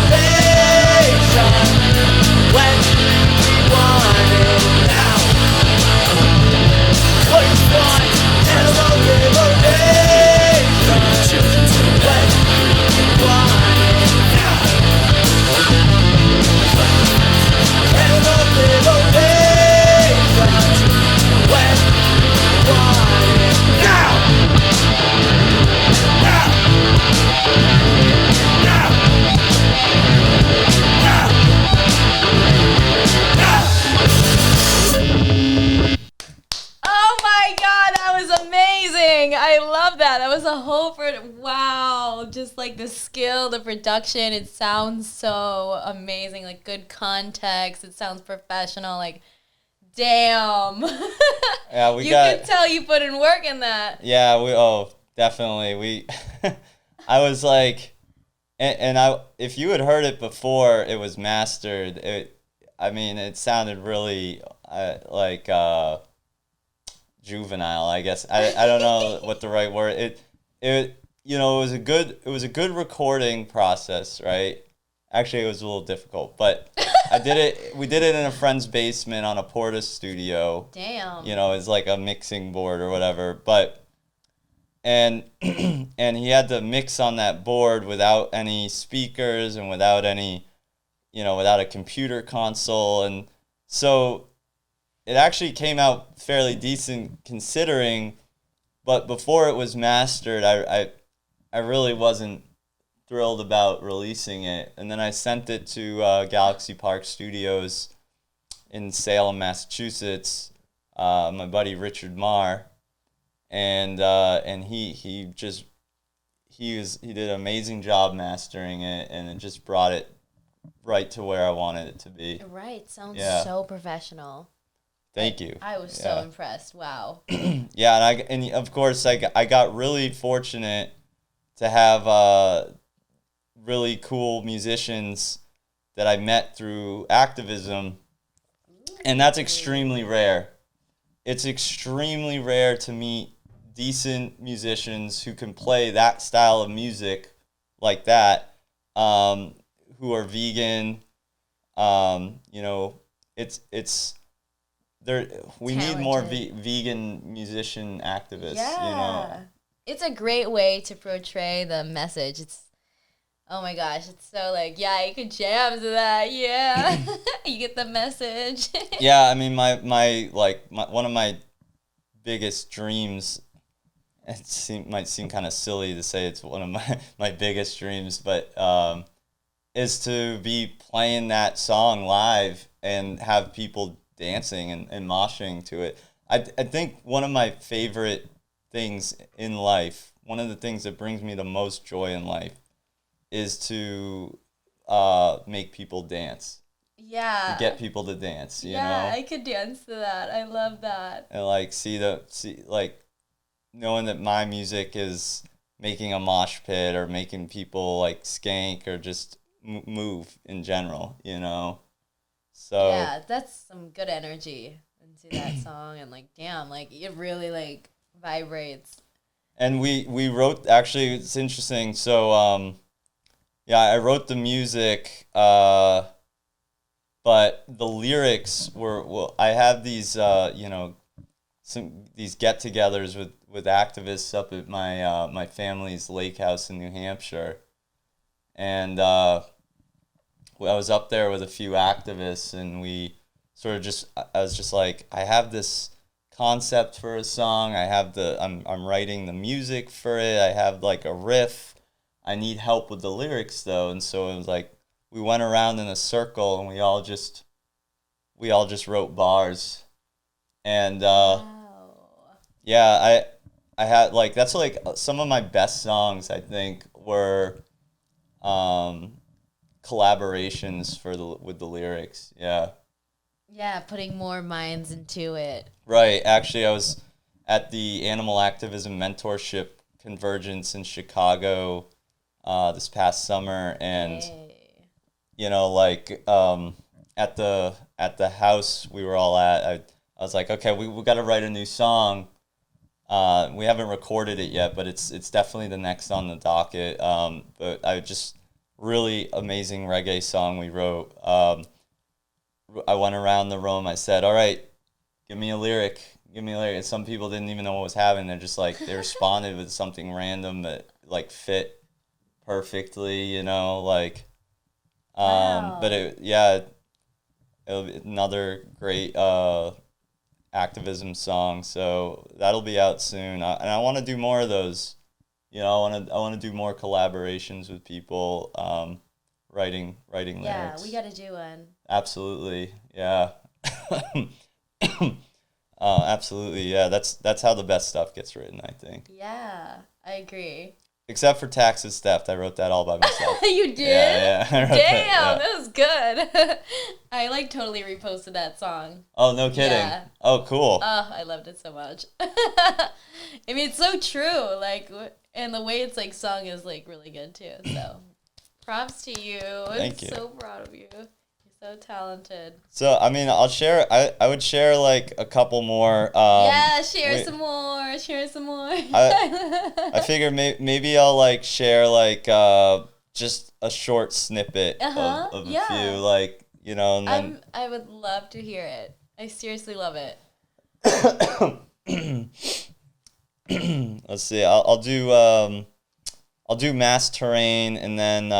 When do we want it now? What do you want? Animal liberation. When do we want it now? Animal liberation. When do we want it now? Now! Now! Oh my god, that was amazing. I love that. That was a whole wow, just like the skill, the production, it sounds so amazing, like good context, it sounds professional, like damn. Yeah, you can tell you put in work in that. Yeah, definitely. I was like, if you had heard it before it was mastered, it sounded really juvenile, I guess. I don't know what the right word. It was a good recording process, right? Actually, it was a little difficult, but we did it in a friend's basement on a Porta studio. Damn. It's like a mixing board or whatever, but and and he had to mix on that board without any speakers and without any, without a computer console, and so it actually came out fairly decent considering. But before it was mastered, I really wasn't thrilled about releasing it, and then I sent it to Galaxy Park Studios in Salem, Massachusetts. My buddy Richard Marr, and he did an amazing job mastering it, and it just brought it right to where I wanted it to be. Right, sounds Yeah. so professional. Thank you. I was so impressed. Wow. Yeah, and of course I got really fortunate to have really cool musicians that I met through activism, and that's extremely rare. It's extremely rare to meet decent musicians who can play that style of music like that, who are vegan. It's there. We need more vegan musician activists. Yeah. It's a great way to portray the message. It's, oh my gosh, it's so like, yeah, you could jam to that. Yeah. You get the message. Yeah, I mean, my one of my biggest dreams, might seem kind of silly to say it's one of my biggest dreams, but is to be playing that song live and have people dancing and moshing to it. I think one of my favorite things in life, one of the things that brings me the most joy in life, is to make people dance. Yeah. To get people to dance, you know? Yeah, I could dance to that. I love that. And knowing that my music is making a mosh pit or making people like skank or just move in general, So yeah, that's some good energy into that song, and like, damn, like it really like vibrates. And we wrote, actually, it's interesting. So I wrote the music, but the lyrics were, well, I have these these get-togethers with activists up at my family's lake house in New Hampshire, and I was up there with a few activists, and we sort of I was just like, I have this concept for a song. I'm writing the music for it. I have like a riff. I need help with the lyrics though, and so it was like we went around in a circle and we all just wrote bars, and yeah, I had like, that's like some of my best songs, I think, were collaborations with the lyrics. Yeah, putting more minds into it. Right. Actually, I was at the Animal Activism Mentorship Convergence in Chicago this past summer, and at the house we were all at, I was like, okay, we got to write a new song. We haven't recorded it yet, but it's definitely the next on the docket. But I just really amazing reggae song we wrote. I went around the room. I said, all right, give me a lyric. And some people didn't even know what was happening. They're just like, they responded with something random that like fit perfectly, like, Wow. but it'll be another great activism song. So that'll be out soon. And I want to do more of those. I want to do more collaborations with people, writing lyrics. Yeah, we got to do one. Absolutely, yeah. Absolutely, yeah. That's how the best stuff gets written, I think. Yeah, I agree. Except for Taxes Theft, I wrote that all by myself. You did? Yeah. I wrote Damn, that that was good. I like totally reposted that song. Oh, no kidding. Yeah. Oh, cool. Oh, I loved it so much. I mean, it's so true. Like, and the way it's like sung is like really good too. So, props to you. Thank you. I'm so proud of you. You're so talented. So, I mean, I'll share. I would share like a couple more. Yeah, share some more. Share some more. I figure maybe I'll like share like just a short snippet of a few, like, and then I would love to hear it. I seriously love it. let's see. I'll do Mass Terrain, and then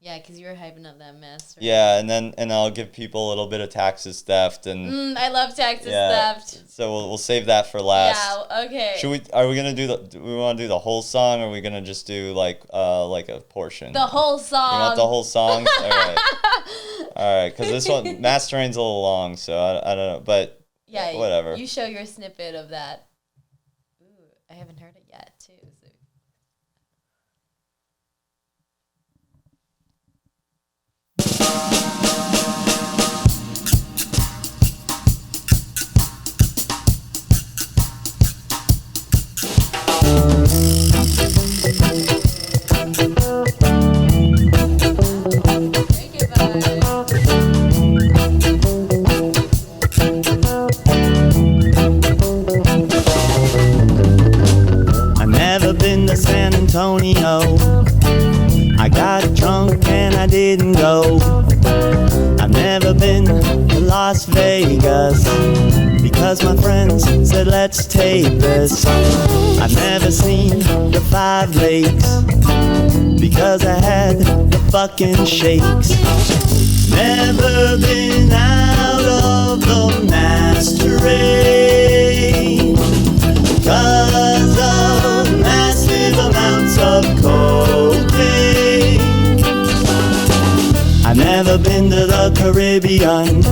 Yeah, because you were hyping up that mess. Right? yeah, and I'll give people a little bit of Taxes Theft, and I love Taxes Theft. So we'll save that for last. Yeah, okay. Do we want to do the whole song, or are we gonna just do like a portion? The whole song. You want the whole song? All right, because this one, Mass Terrain's a little long, so I don't know, but yeah, whatever. You show your snippet of that. Ooh, I haven't heard it yet, too. So. I've never been to San Antonio. I got drunk and I didn't go. I've never been to Las Vegas because my friends said let's take this. I've never seen the 5 Lakes because I had the fucking shakes. Never been out of the masquerade because of massive amounts of cocaine. I've never been to the Caribbean.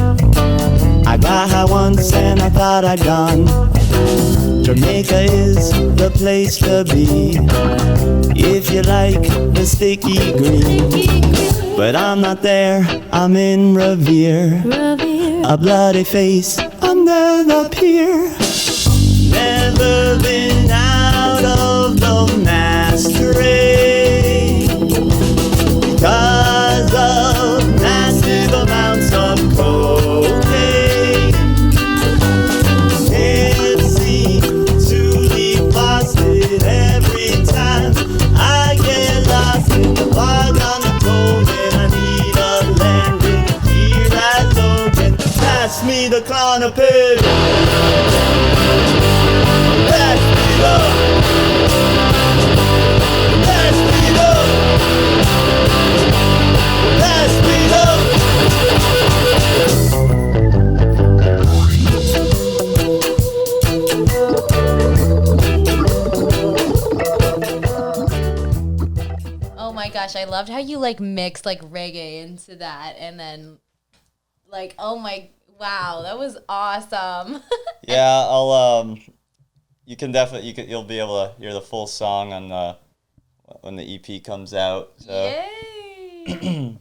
I got high once and I thought I'd gone. Jamaica is the place to be if you like the sticky green. But I'm not there, I'm in Revere, a bloody face under the pier. Never been out of the masquerade because of massive amounts of cocaine. Can't seem to leave Boston every time I get lost in the fog on the cold, and I need a landing gear that's open. Pass me the Clonopin. Pass me the. Pass me the. Pass me Oh my gosh, I loved how you like mixed like reggae into that, and then like, oh my, wow, that was awesome. Yeah, you'll be able to hear the full song on when the EP comes out. So. Yay!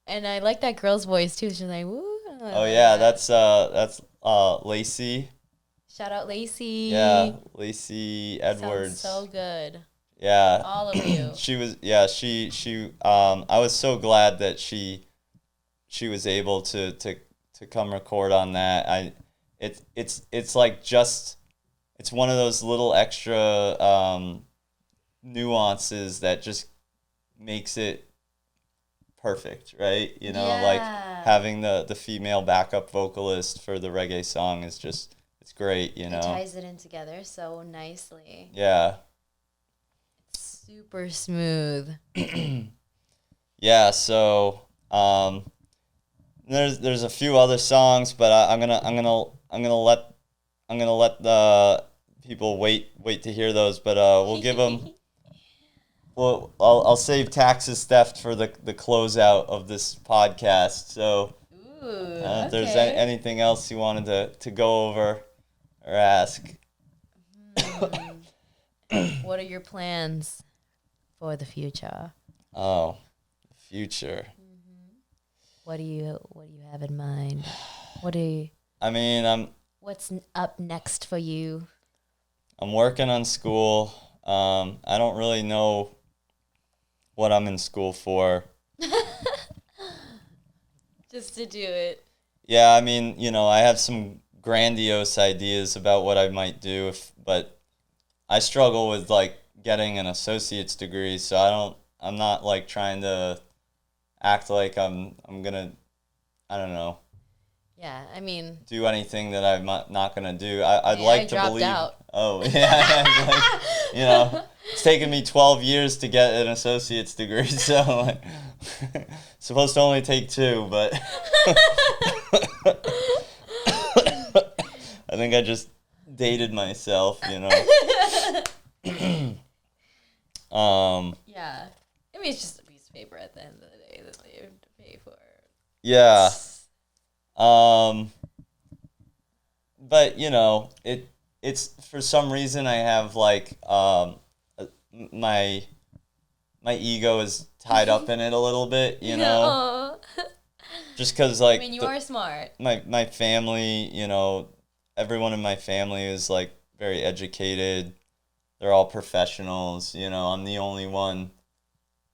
And I like that girl's voice too. She's like, woo. Oh yeah, that's Lacey. Shout out Lacey. Yeah, Lacey Edwards. Sounds so good. Yeah. All of you. She I was so glad that she was able to come record on that. It's like just it's one of those little extra nuances that just makes it perfect, right? You know, Yeah. like having the female backup vocalist for the reggae song is just, it's great, you know? It ties it in together so nicely. Yeah. Super smooth. Yeah, so there's a few other songs, but I'm gonna let the people wait to hear those, but we'll give them. Well, I'll save Taxes Theft for the closeout of this podcast. So, if there's anything else you wanted to go over or ask. What are your plans for the future? Oh, future. What do you have in mind? What's up next for you? I'm working on school. I don't really know what I'm in school for. Just to do it. Yeah, I mean, I have some grandiose ideas about what I might do, but I struggle with like getting an associate's degree, so I'm not like trying to act like I'm gonna, I don't know. Yeah, I mean, do anything that I'm not gonna do. I'd yeah, like I to dropped believe. out. Oh yeah, like, you know, it's taken me 12 years to get an associate's degree, so like, supposed to only take 2, but I think I just dated myself, you know. Yeah. I mean, it's just a piece of paper at the end of the day that they have to pay for. Yeah. But you know, it's for some reason I have like my ego is tied up in it a little bit, you know. Just because like I mean, you are smart. my family, you know, everyone in my family is like very educated. They're all professionals, you know. I'm the only one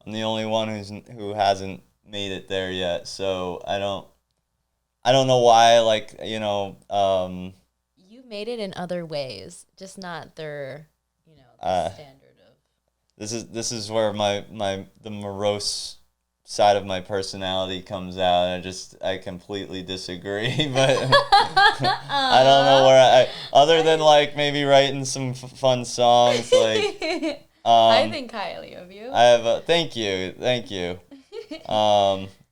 who hasn't made it there yet. So I don't know why, like, you know, You made it in other ways, just not their, the standard of. this is where the morose side of my personality comes out. I completely disagree, but I don't know where other than like maybe writing some fun songs, like I think highly of you. I have thank you.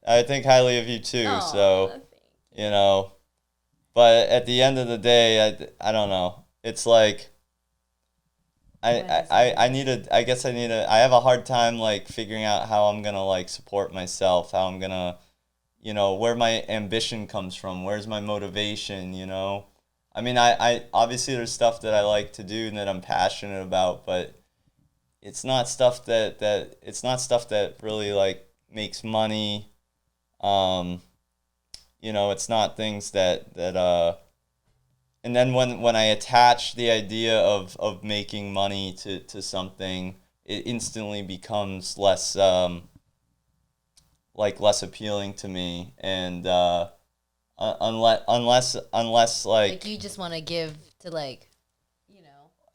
I think highly of you too. Aw, So you know, but at the end of the day, I don't know. It's like I have a hard time like figuring out how I'm gonna like support myself, how I'm gonna, you know, where my ambition comes from, where's my motivation, you know. I mean, I obviously there's stuff that I like to do and that I'm passionate about, but it's not stuff that really like makes money. You know, it's not things that and then when I attach the idea of making money to something, it instantly becomes less less appealing to me, and unless like you just want to give to like,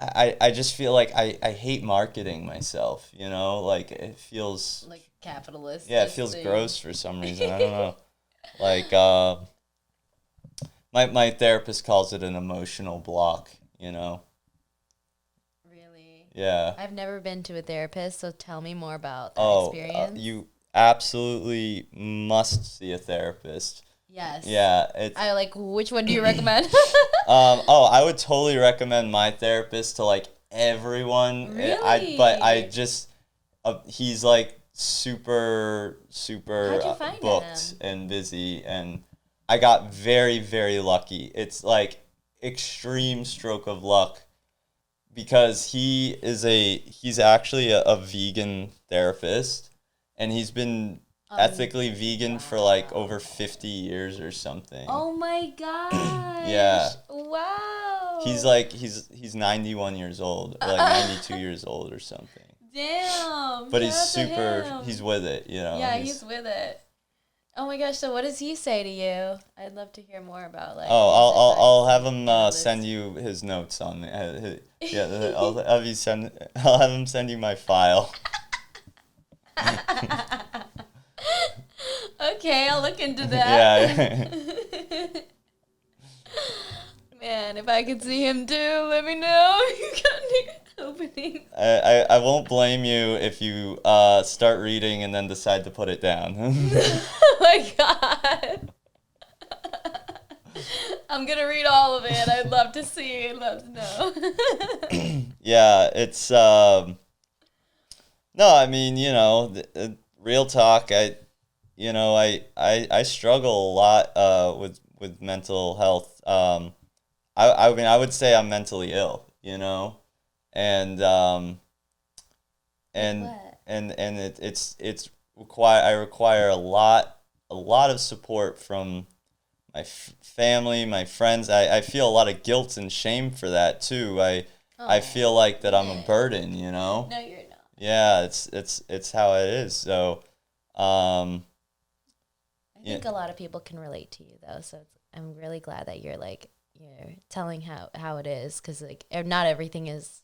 I just feel like I hate marketing myself, you know, like it feels like capitalist. yeah, it feels gross for some reason. I don't know. Like my therapist calls it an emotional block, you know. Really? Yeah. I've never been to a therapist, so tell me more about that experience. You absolutely must see a therapist. Yes. Yeah. I like. Which one do you recommend? I would totally recommend my therapist to like everyone. Really? I just he's like super How'd you find booked him? and busy, and I got very, very lucky. It's like extreme stroke of luck because he's actually a vegan therapist, and he's been ethically vegan for like over 50 years or something. Oh my gosh. Yeah. Wow. He's 91 years old, or like 92 years old or something. Damn. But shout out to him. he's with it, you know. Yeah, he's with it. Oh my gosh! So what does he say to you? I'd love to hear more about like. Oh, I'll have him send you his notes on it. Yeah, I'll have him send you my file. Okay, I'll look into that. Yeah. Man, if I could see him too, let me know. You got any openings? I won't blame you if you start reading and then decide to put it down. Oh my god. I'm gonna read all of it. I'd love to see. I'd love to know. Yeah, it's no, I mean, you know, real talk. I struggle a lot with mental health. I mean, I would say I'm mentally ill, you know, and I require a lot of support from my family, my friends. I feel a lot of guilt and shame for that too. I feel like that I'm a burden, you know. No, you're not. Yeah, it's how it is. So, I think a lot of people can relate to you though. So I'm really glad that you're telling how it is, because like not everything is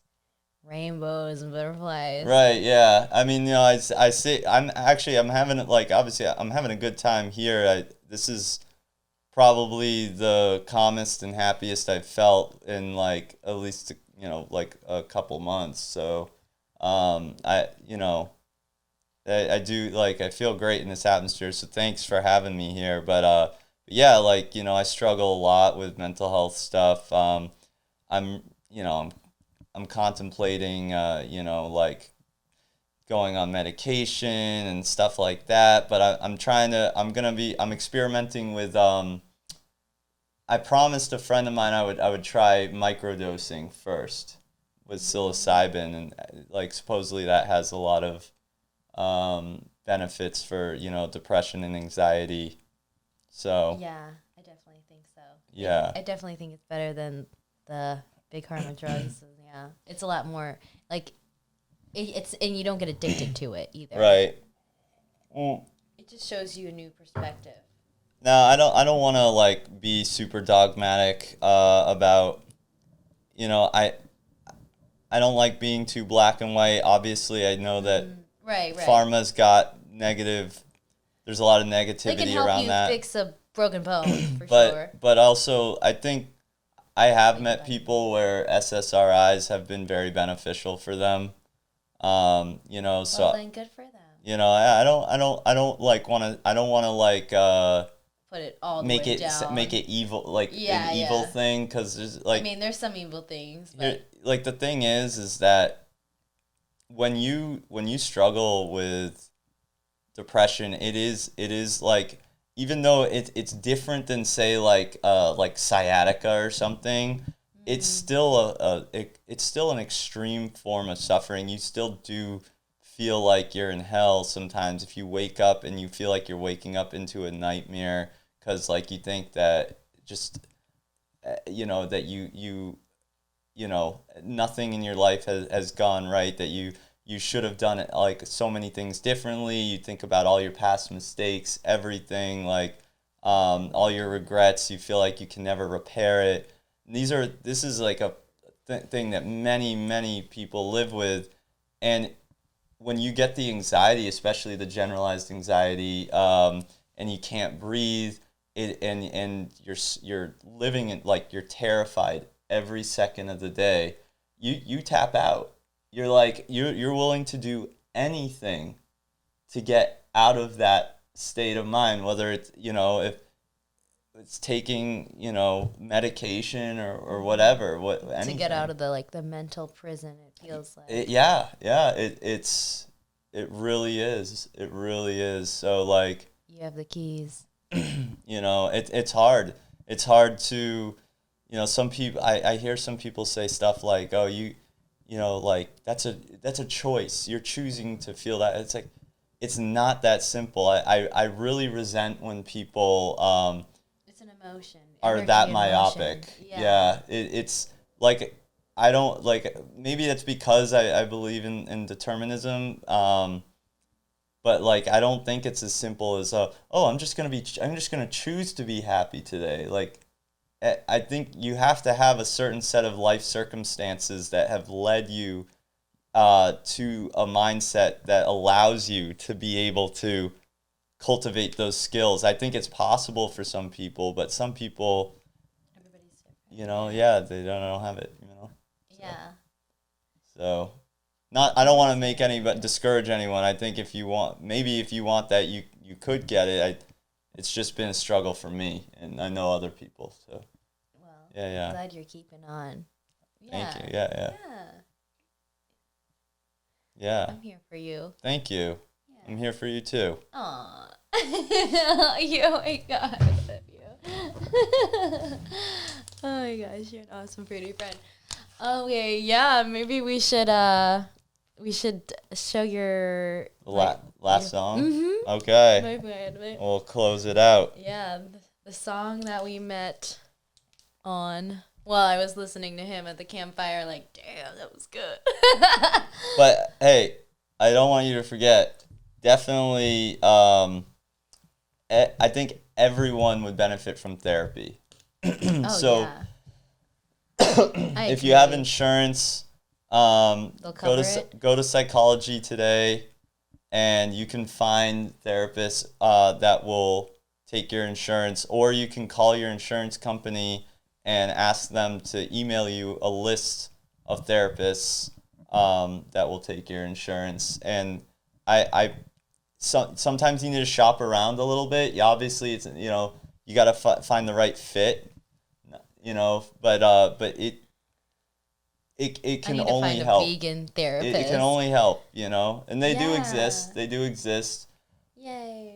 rainbows and butterflies. Right. Yeah. I mean, you know, I see. I'm having like obviously I'm having a good time here. This is probably the calmest and happiest I've felt in like at least like a couple months. So I do, like, I feel great in this atmosphere. So thanks for having me here. But yeah, like, I struggle a lot with mental health stuff. I'm I'm contemplating like going on medication and stuff like that. But I'm experimenting with I promised a friend of mine I would try microdosing first with psilocybin, and like supposedly that has a lot of benefits for depression and anxiety. So Yeah, I definitely think so. yeah, I definitely think it's better than the big harm of drugs. Yeah, it's a lot more like it's and you don't get addicted to it either. right. Mm. It just shows you a new perspective. No, I don't want to like be super dogmatic about I don't like being too black and white. Obviously, I know that Right. pharma's got negative. There's a lot of They negativity can help around you that. fix a broken bone for but sure. but also I think I have Like met that. people where SSRIs have been very beneficial for them. So Well, then good for them. I don't like want to I don't want to like Put it all the make way it down. make it evil, like Yeah, an evil yeah. thing, because there's like I mean, there's some evil things, you're, but like the thing is that when you struggle with depression, it is like, even though it's different than say like sciatica or something, it's still it's still an extreme form of suffering. You still do feel like you're in hell sometimes if you wake up and you feel like you're waking up into a nightmare, because like you think that just that nothing in your life has gone right, that you should have done it, like so many things differently. You think about all your past mistakes, everything, like all your regrets. You feel like you can never repair it. This is like a thing that many people live with. And when you get the anxiety, especially the generalized anxiety, and you can't breathe, and you're living in, like, you're terrified every second of the day, you tap out. You're like you're willing to do anything to get out of that state of mind, whether it's if it's taking medication or whatever, anything. to get out of the mental prison, it feels like. It really is. So like, You have the keys. it's hard. It's hard to, some people, I hear some people say stuff like, oh, like that's a choice. You're choosing to feel that. It's like, it's not that simple. I really resent when people It's an emotion. are Energy that in myopic. motion. Yeah. It's like, I don't like, maybe that's because I believe in determinism. But like, I don't think it's as simple as I'm just gonna choose to be happy today. Like, I think you have to have a certain set of life circumstances that have led you to a mindset that allows you to be able to cultivate those skills. I think it's possible for some people, but some people, Everybody's different. they don't have it. Yeah. So, I don't want to make but discourage anyone. I think if you want that, you could get it. It's just been a struggle for me, and I know other people. So, Well, yeah. I'm glad you're keeping on. Thank you. Yeah. I'm here for you. Thank you. Yeah. I'm here for you too. Aw. Oh my god, I love you. Oh my gosh, you're an awesome pretty friend. Okay, yeah, maybe we should show your Last song? Mm-hmm. Okay. We'll close it out. Yeah, the song that we met on. Well, I was listening to him at the campfire, like, damn, that was good. But hey, I don't want you to forget. Definitely, I think everyone would benefit from therapy. Oh, So, yeah. if you have insurance, They'll cover it? go to Psychology Today, and you can find therapists that will take your insurance, or you can call your insurance company and ask them to email you a list of therapists that will take your insurance. And sometimes you need to shop around a little bit. Obviously, it's, you know, you got to find the right fit, you know, but it can only help. Vegan therapist. It can only help, you know, and they do exist. Yay.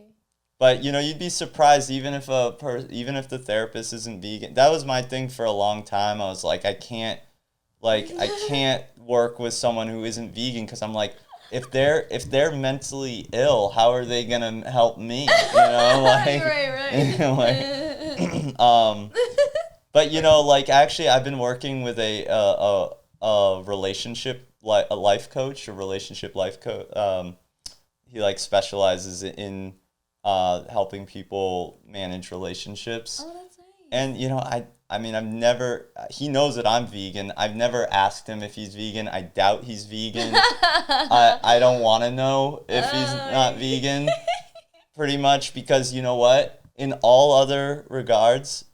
But, you know, you'd be surprised even if the therapist isn't vegan. That was my thing for a long time. I was like, I can't work with someone who isn't vegan, because I'm like, if they're mentally ill, how are they gonna help me? You know, like, right. But, you know, like, actually, I've been working with a relationship life coach. He like specializes in helping people manage relationships. Oh, that's nice. And, you know, I mean, he knows that I'm vegan. I've never asked him if he's vegan. I doubt he's vegan. I don't want to know if he's not vegan, pretty much, because, you know what? In all other regards,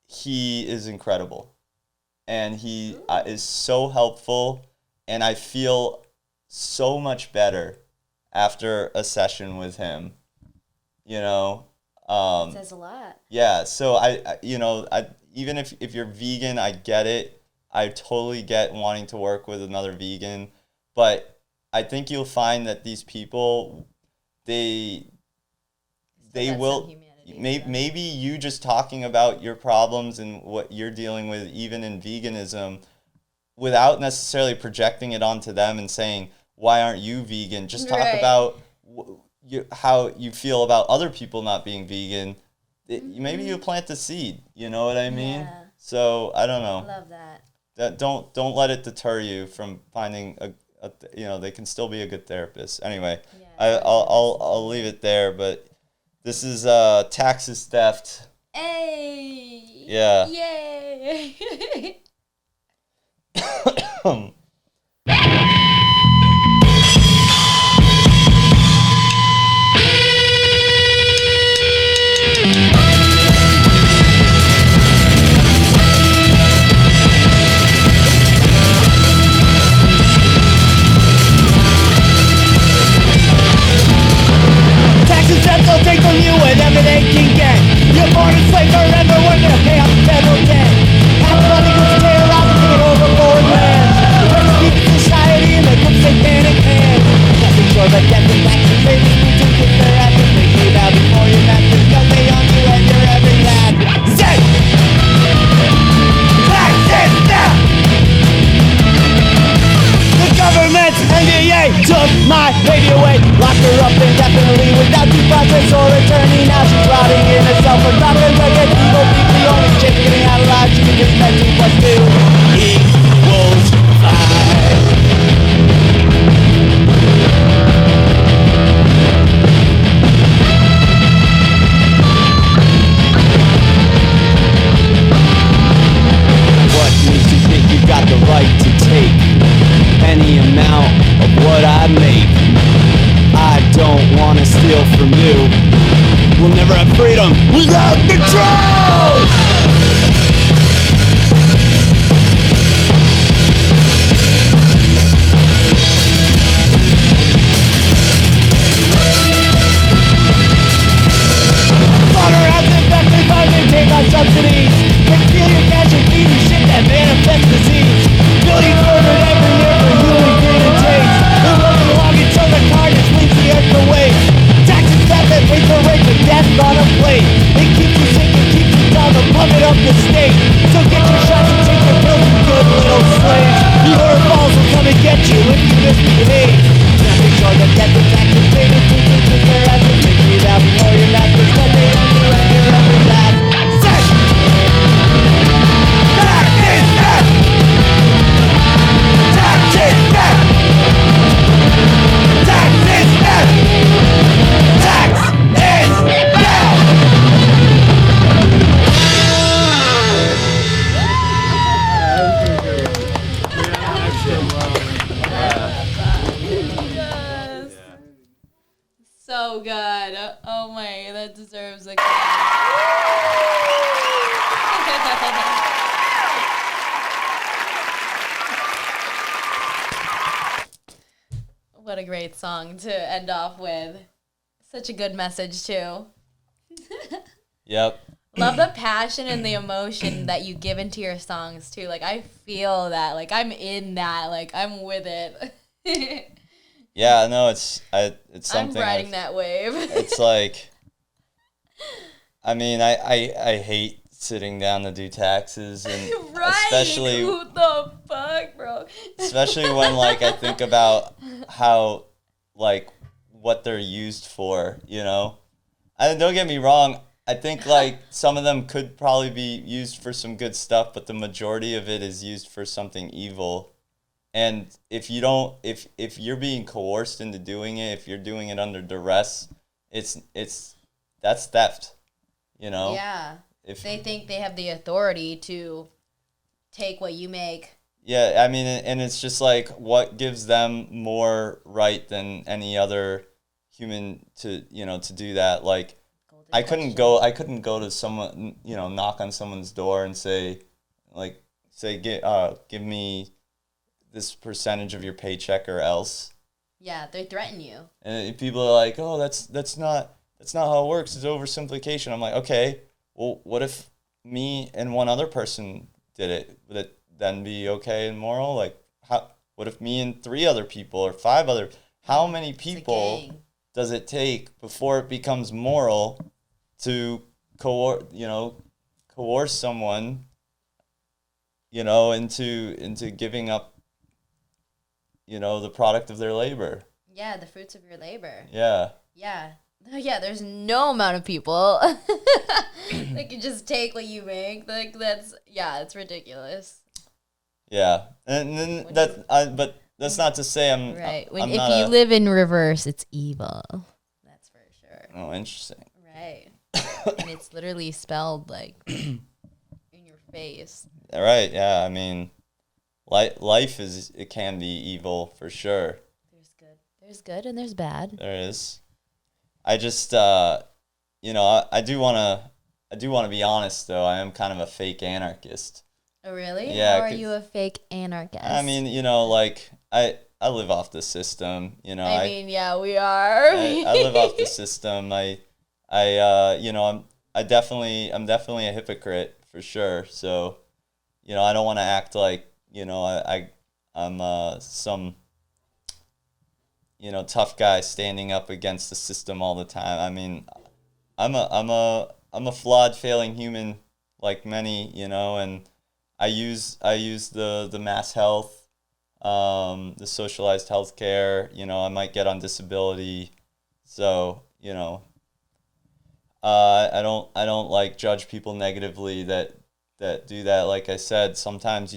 he is incredible. And he is so helpful. And I feel so much better after a session with him, you know. It says a lot. Yeah, so I even if you're vegan, I get it. I totally get wanting to work with another vegan, but I think you'll find that these people, they will, maybe you just talking about your problems and what you're dealing with, even in veganism, without necessarily projecting it onto them and saying, why aren't you vegan? Just talk about how you feel about other people not being vegan. Maybe you plant the seed. You know what I mean? Yeah. So I don't know. I love that. Don't let it deter you from finding they can still be a good therapist. Anyway, yeah, I'll leave it there. But this is taxes theft. Hey. Yeah. Yay. They'll take from you whatever they can get. You're born a slave forever, we're gonna pay off the federal debt. Half the money goes to terrorize and take it over foreign lands. The rest keep it society and they come say panic hand. Nothing short of death and taxes, they just need to get their asses. They pay out before your masters, cause they own you and you're every lad. Say! Taxes theft! The government's NBA took my baby away, locked her up indefinitely without due process or attorney. Now she's rotting in a self-adopted reggae evil beat. The only chick getting out alive, she can get that 2 plus 2 equals 5. What makes you think you got the right to take any amount of what I make? I don't wanna steal from you. We'll never have freedom without the truth! Slaughterhouses, factory farms, and take on subsidies. They steal your cash and feed you shit that manifests disease. Billions murdered every year for human greed and taste. They're rolling along each other's carnage leaves the earth to waste. Taxes, theft, and paper rape with death on a plate. It keeps you sick and keeps you down to pump it up So good. Oh my, that deserves a clap. What a great song to end off with. Such a good message too. Yep. Love the passion and the emotion that you give into your songs too. Like I feel that. Like I'm in that. Like I'm with it. Yeah, no, it's something. I'm riding that wave. It's like, I mean, I hate sitting down to do taxes, and right? especially Who the fuck, bro? especially when like I think about how like what they're used for, you know. And don't get me wrong, I think like some of them could probably be used for some good stuff, but the majority of it is used for something evil. And if you don't, if you're being coerced into doing it, if you're doing it under duress, that's theft, you know. Yeah. If they think they have the authority to take what you make. Yeah, I mean, and it's just like what gives them more right than any other human to, you know, to do that. Like I couldn't go to someone, you know, knock on someone's door and say give me this percentage of your paycheck or else. Yeah, they threaten you. And people are like, "Oh, that's not how it works. It's oversimplification." I'm like, "Okay, well, what if me and one other person did it? Would it then be okay and moral? Like, what if me and 3 other people or 5 other? How many people does it take before it becomes moral to coerce someone, you know, into giving up, you know, the product of their labor?" Yeah, the fruits of your labor. Yeah. Yeah. Yeah, there's no amount of people that can just take what you make. Like it's ridiculous. Yeah. And then but that's not to say I'm right. I'm if not you live in reverse, it's evil. That's for sure. Oh, interesting. Right. And it's literally spelled like in your face. Right. Yeah. I mean, life it can be evil for sure. There's good and there's bad. There is. I just you know, I do want to be honest though. I am kind of a fake anarchist. Oh really? Yeah. How are you a fake anarchist? I mean, you know, like I live off the system, you know. I mean, yeah, we are. I live off the system. You know, I'm definitely a hypocrite for sure. So, you know, I don't want to act like, you know, I'm some, you know, tough guy standing up against the system all the time. I mean, I'm a flawed, failing human like many, you know, and I use the mass health, the socialized health care. You know, I might get on disability, so you know, I don't like judge people negatively that do that. Like I said, sometimes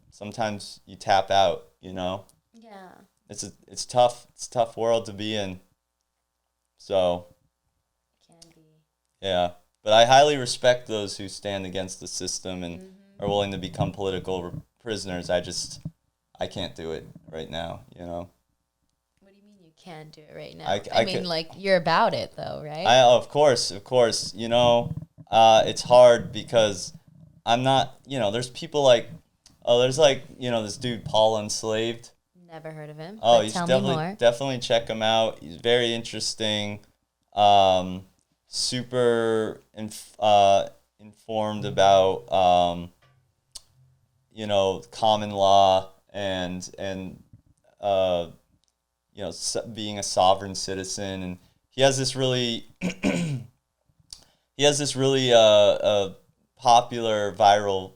sometimes you tap out. You know. Yeah. It's tough. It's a tough world to be in. So. Can be. Yeah, but I highly respect those who stand against the system and are willing to become political prisoners. I can't do it right now, you know. What do you mean you can't do it right now? I mean, could, like, you're about it, though, right? of course. You know, it's hard because I'm not, you know, there's people like, there's like, you know, this dude, Paul Enslaved. Never heard of him. Oh, you tell should me more. definitely check him out. He's very interesting. Super informed about you know, common law and you know, being a sovereign citizen, and he has this really popular viral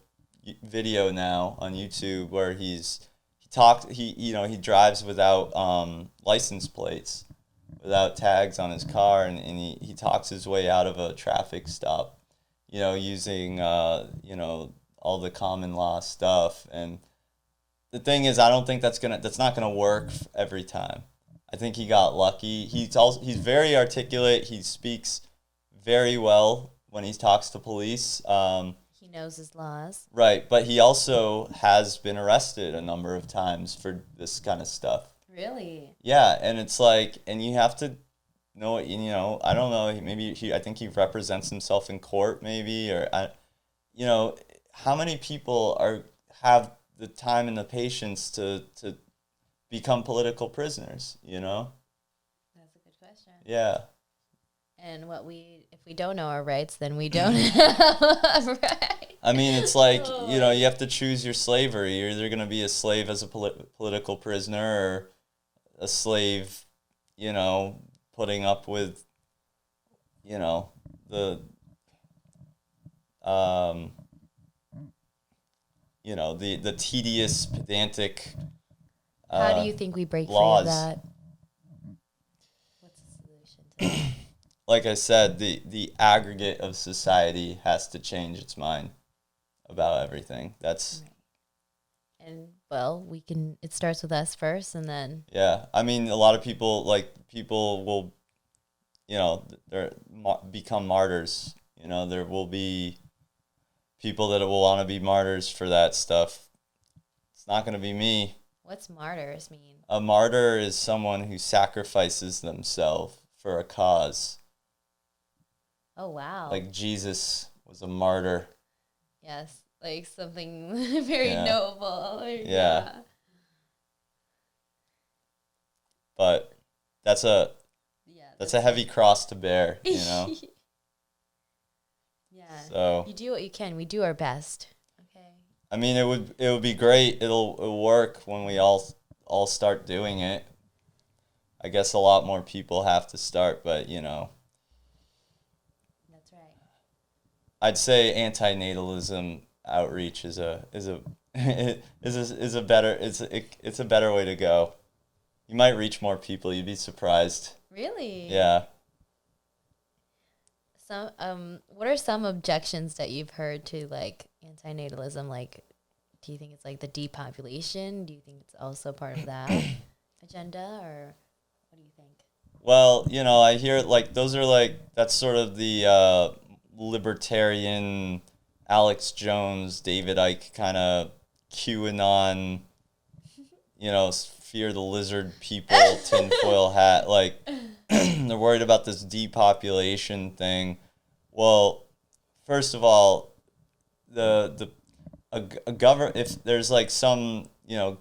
video now on YouTube where he drives without license plates, without tags on his car, and he talks his way out of a traffic stop, you know, using you know, all the common law stuff. And the thing is, I don't think that's not gonna work every time. I think he got lucky. He's very articulate. He speaks very well when he talks to police. He knows his laws. Right, but he also has been arrested a number of times for this kind of stuff. Really? Yeah, and it's like, and you have to know, you know, I don't know, maybe I think he represents himself in court, maybe, or you know, how many people have the time and the patience to become political prisoners, you know? That's a good question. Yeah. And if we don't know our rights, then we don't have rights. I mean, it's like, you know, you have to choose your slavery. You're either going to be a slave as a political prisoner, or a slave, you know, putting up with, you know, you know, the tedious, pedantic How do you think we break laws. free of that? What's the solution to that? Like I said, the aggregate of society has to change its mind about everything. That's right. And well, it starts with us first, and then yeah. I mean, a lot of people will, you know, become martyrs. You know, there will be people that will want to be martyrs for that stuff. It's not going to be me. What's martyrs mean? A martyr is someone who sacrifices themselves for a cause. Oh, wow. Like Jesus was a martyr. Yes, like something very noble. Yeah. But that's a heavy cross to bear, you know? Yeah. So you do what you can. We do our best. Okay. I mean, it would be great. It'll work when we all start doing it. I guess a lot more people have to start, but you know. That's right. I'd say anti-natalism outreach is a better way to go. You might reach more people. You'd be surprised. Really? Yeah. What are some objections that you've heard to like anti-natalism? Like, do you think it's like the depopulation? Do you think it's also part of that agenda, or what do you think? Well, you know, I hear like that's sort of the libertarian Alex Jones, David Icke kind of QAnon, you know, fear the lizard people, tinfoil hat, like they're worried about this depopulation thing. Well, first of all, if there's like some, you know,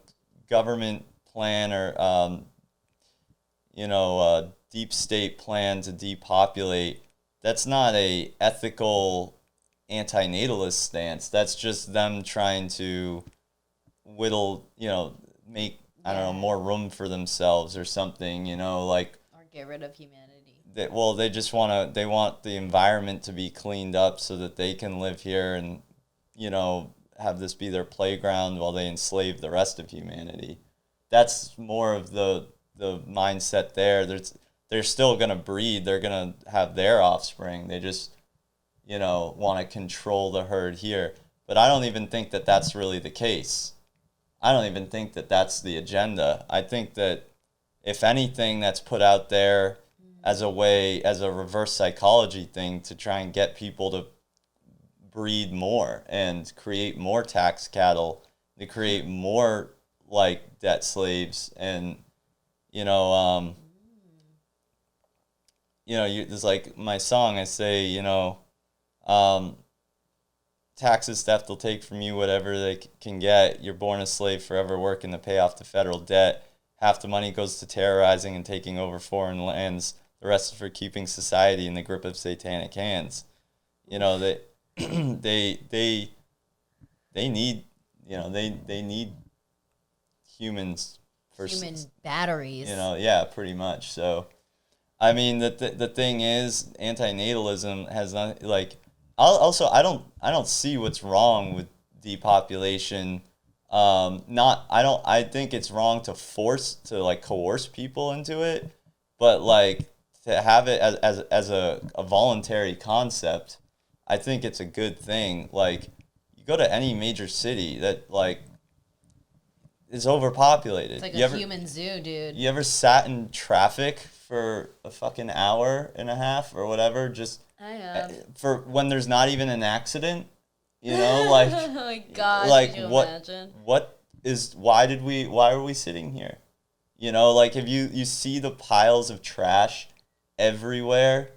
government plan or you know, deep state plan to depopulate, that's not a ethical anti-natalist stance. That's just them trying to whittle, you know, make, I don't know, more room for themselves or something, you know, like, or get rid of humanity. they want the environment to be cleaned up so that they can live here and, you know, have this be their playground while they enslave the rest of humanity. That's more of the mindset there. They're still going to breed. They're going to have their offspring. They just, you know, want to control the herd here. But I don't even think that that's really the case. I don't even think that that's the agenda. I think that if anything, that's put out there as a reverse psychology thing to try and get people to breed more and create more tax cattle, to create more like debt slaves, and you know, there's like my song. I say, you know, taxes, theft will take from you whatever they can get. You're born a slave, forever working to pay off the federal debt. Half the money goes to terrorizing and taking over foreign lands. The rest is for keeping society in the grip of satanic hands. You know, they need, you know, they need humans for human batteries. You know, yeah, pretty much. So, I mean, the thing is, anti-natalism has not like. I don't see what's wrong with depopulation. I think it's wrong to coerce people into it, but like to have it as a voluntary concept, I think it's a good thing. Like, you go to any major city that like is overpopulated. It's like a human zoo, dude. You ever sat in traffic for a fucking hour and a half or whatever, just I have. for when there's not even an accident, you know, like oh my god, like could you what imagine? why are we sitting here? You know, like if you see the piles of trash everywhere.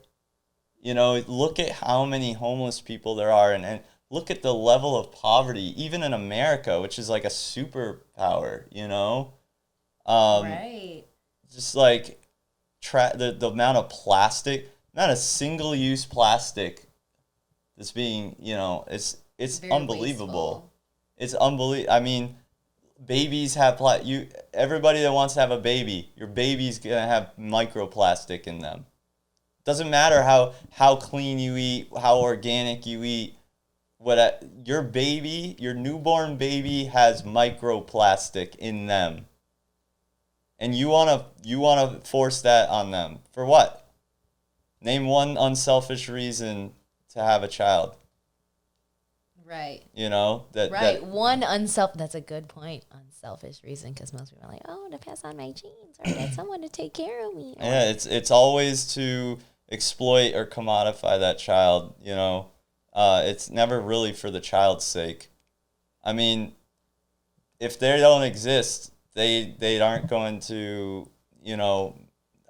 You know, look at how many homeless people there are, and look at the level of poverty, even in America, which is like a superpower, you know? Right. Just like the amount of plastic, not a single-use plastic that's being, you know, it's Very unbelievable. wasteful. It's unbelievable. I mean, babies have everybody that wants to have a baby, your baby's gonna have microplastic in them. Doesn't matter how clean you eat, how organic you eat. Your baby, your newborn baby has microplastic in them, and you wanna force that on them for what? Name one unselfish reason to have a child. Right. You know that. Right. That's a good point. Unselfish reason, because most people are like, oh, to pass on my genes, or get someone to take care of me. Yeah, it's always to exploit or commodify that child. You know, it's never really for the child's sake. I mean, if they don't exist, they aren't going to, you know,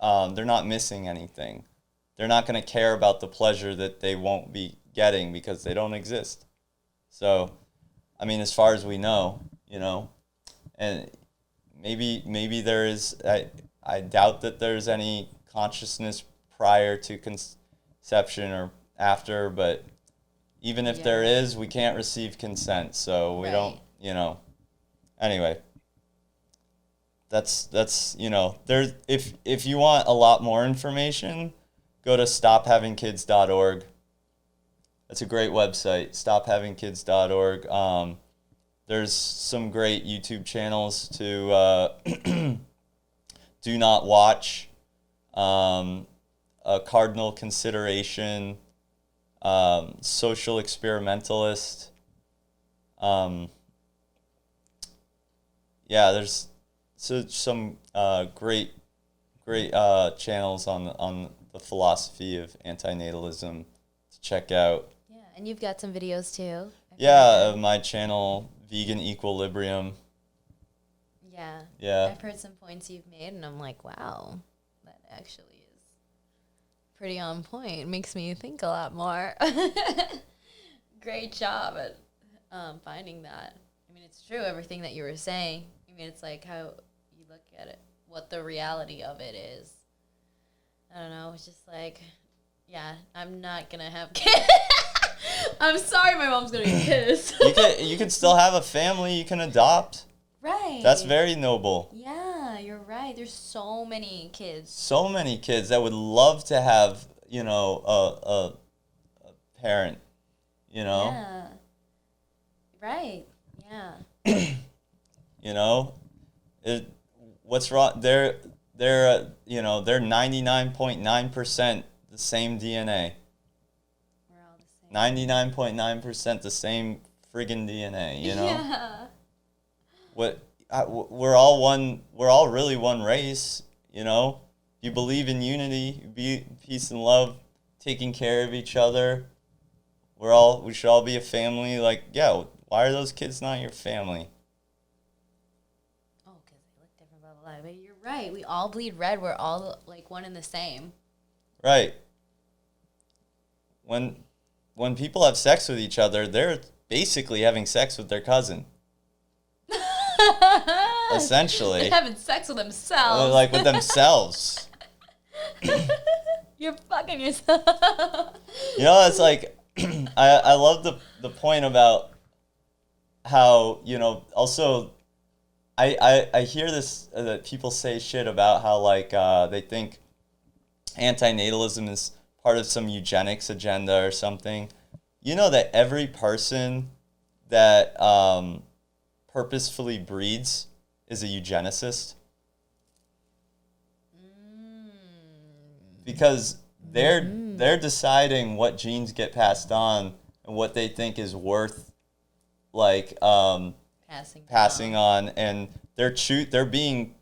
they're not missing anything. They're not going to care about the pleasure that they won't be getting because they don't exist. So, I mean, as far as we know, you know, and maybe there is, I doubt that there's any consciousness prior to conception or after, but even if there is, we can't receive consent, so we don't, you know. Anyway, that's you know, there's if you want a lot more information, go to stophavingkids.org. That's a great website, stophavingkids.org. There's some great YouTube channels to do not watch, a cardinal consideration, social experimentalist. Yeah, there's some great channels on the philosophy of anti-natalism to check out. Yeah, and you've got some videos too. Yeah, my channel, Vegan Equilibrium. Yeah. Yeah. I've heard some points you've made, and I'm like, wow, that actually is pretty on point. It makes me think a lot more. Great job at finding that. I mean, it's true, everything that you were saying. I mean, it's like how you look at it, what the reality of it is. I don't know. It's just like, yeah, I'm not going to have kids. I'm sorry my mom's going to be pissed. You can still have a family. You can adopt. Right. That's very noble. Yeah, you're right. There's so many kids. So many kids that would love to have, you know, a parent, you know? Yeah. Right. Yeah. You know? What's wrong? They're you know, they're 99.9% the same DNA. We're all the same. 99.9% the same friggin' DNA, you know? Yeah. We're all really one race, you know? You believe in unity, peace and love, taking care of each other. We should all be a family. Like, yeah, why are those kids not your family? Oh, because they look different, blah, blah, blah. But you're right. We all bleed red. We're all like one and the same. Right. When people have sex with each other, they're basically having sex with their cousin. Essentially. They're having sex with themselves. Like with themselves. You're fucking yourself. You know, it's like, I love the point about how, you know, also, I hear this, that people say shit about how, like, they think anti-natalism is part of some eugenics agenda or something. You know that every person that purposefully breeds is a eugenicist? Because they're deciding what genes get passed on and what they think is worth, like, passing on, and they're being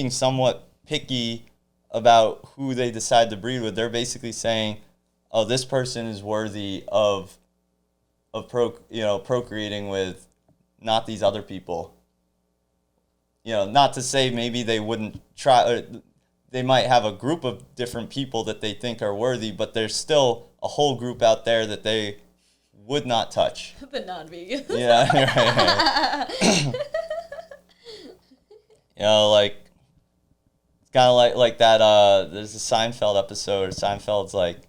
somewhat picky about who they decide to breed with. They're basically saying, oh, this person is worthy of procreating with, not these other people. You know, not to say maybe they wouldn't try. they might have a group of different people that they think are worthy, but there's still a whole group out there that they would not touch. The non-vegans. Yeah, right. You know, like, it's kind of like that, there's a Seinfeld episode, Seinfeld's like,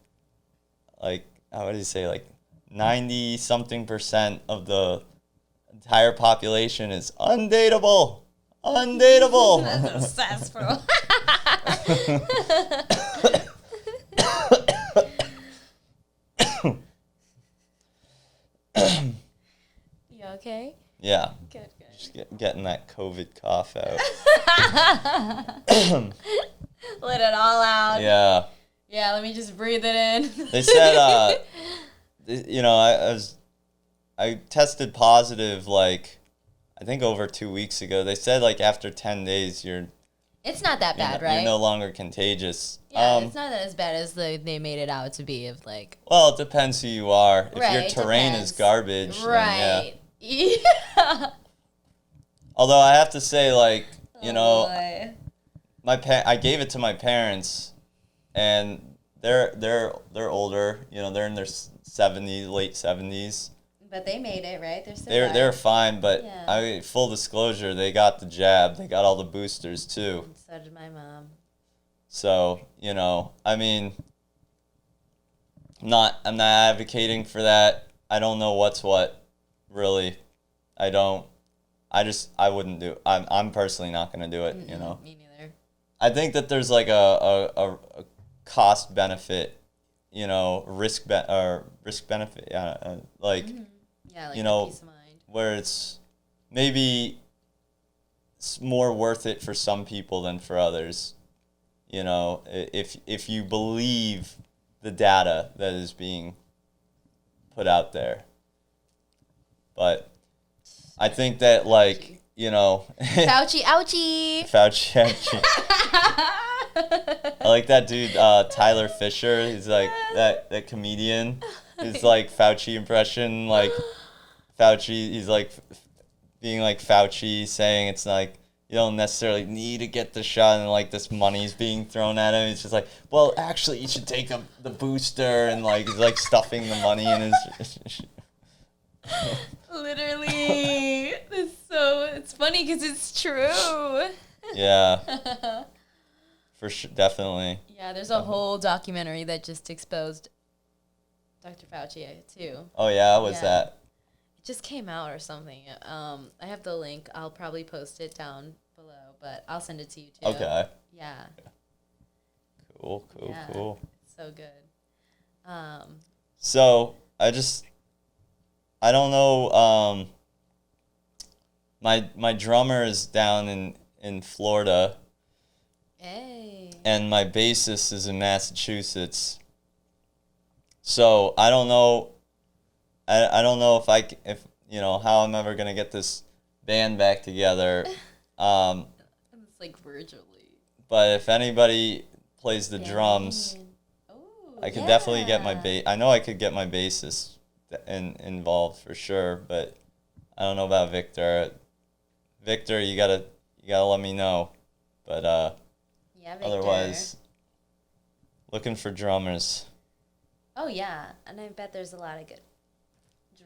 what did he say, like, 90-something% of the entire population is undateable. That's successful. You okay? Yeah. Good. Just getting that COVID cough out. Let it all out. Yeah. Yeah, let me just breathe it in. They said, you know, I tested positive, like, I think over 2 weeks ago. They said, like, after 10 days, It's not that bad, right? You're no longer contagious. Yeah, it's not as bad as they made it out to be. Of like, well, it depends who you are. If right, your terrain depends. is garbage, right? Then yeah. Although I have to say, like, you know, I gave it to my parents, and they're older. You know, they're in their 70s, late 70s. But they made it, right? They're fine, but yeah. Full disclosure, they got the jab. They got all the boosters too. And so did my mom. So, you know, I mean, I'm not advocating for that. I don't know what's what, really. I wouldn't do. I'm personally not gonna do it. You know. Me neither. I think that there's like a cost benefit, you know, risk benefit. Yeah, like. Yeah, like you know, peace of mind. where it's maybe more worth it for some people than for others. You know, if you believe the data that is being put out there. But I think that, like, you know... Fauci, ouchie! Fauci, ouchie. I like that dude, Tyler Fisher. He's like, that comedian. His, like, Fauci impression, like... Fauci, he's like being like Fauci, saying it's like you don't necessarily need to get the shot, and like this money's being thrown at him. It's just like, well, actually, you should take the booster, and like he's like stuffing the money in his. Literally, it's funny because it's true. Yeah, for sure, definitely. Yeah, there's a whole documentary that just exposed Dr. Fauci too. Oh yeah, what was that? Just came out or something. I have the link. I'll probably post it down below, but I'll send it to you too. Okay. Yeah. Cool. So good. So I don't know. My drummer is down in Florida. Hey. And my bassist is in Massachusetts. So I don't know. I don't know if you know how I'm ever gonna get this band back together. It's like virtually. But if anybody plays the drums, I could definitely get my bass. I know I could get my bassist involved for sure, but I don't know about Victor. Victor, you gotta let me know. But Victor. Otherwise, looking for drummers. Oh yeah, and I bet there's a lot of good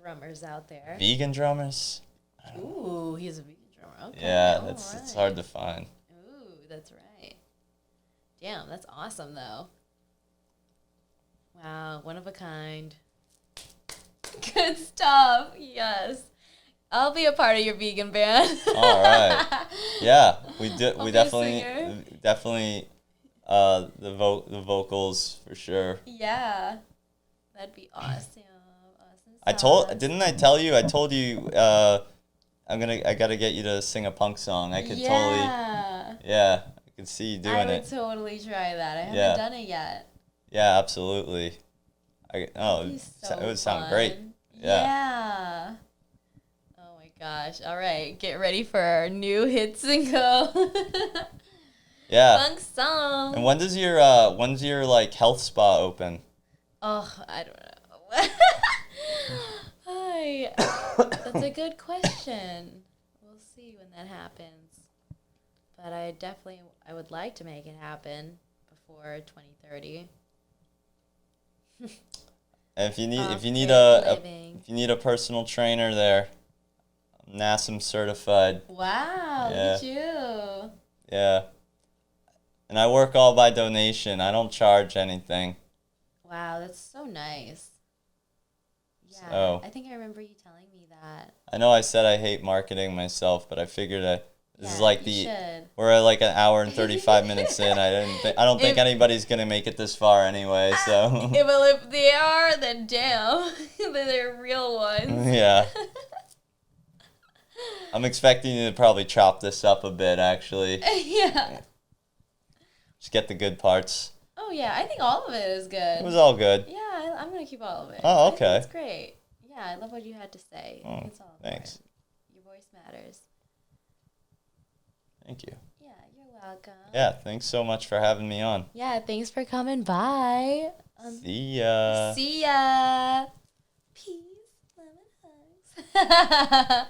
drummers out there. Vegan drummers? Ooh, he's a vegan drummer. Okay. Yeah, it's hard to find. Ooh, that's right. Damn, that's awesome though. Wow, one of a kind. Good stuff. Yes. I'll be a part of your vegan band. All right. Yeah, we definitely the vocals for sure. Yeah. That'd be awesome. I told you I told you I gotta get you to sing a punk song. I could I could see you doing it. I would totally try that. I haven't done it yet. Yeah, absolutely. It would sound great. Yeah. Oh my gosh. All right, get ready for our new hit single. Yeah. Funk song. And when's your like health spa open? Oh, I don't know. Hi. That's a good question. We'll see when that happens. but I would like to make it happen before 2030. And if you need Living. a personal trainer there, I'm NASM certified. Wow, Yeah. look at you. Yeah. And I work all by donation. I don't charge anything. Wow, that's so nice. Yeah, So- I think I remember you telling me that. I know I said I hate marketing myself, but I figured this is like you should. we're at like an hour and 35 minutes in. I don't think anybody's gonna make it this far anyway. So If they are, then damn, they're real ones. yeah, I'm expecting you to probably chop this up a bit. Actually, Yeah. just get the good parts. Oh yeah, I think all of it is good. It was all good. Yeah, I'm gonna keep all of it. Oh, I think okay. it's great. Yeah, I love what you had to say. I think it's all Thanks. important. Your voice matters. Thank you. Yeah, you're welcome. Yeah, thanks so much for having me on. Yeah, thanks for coming by. See ya. See ya. Peace, love, and hugs.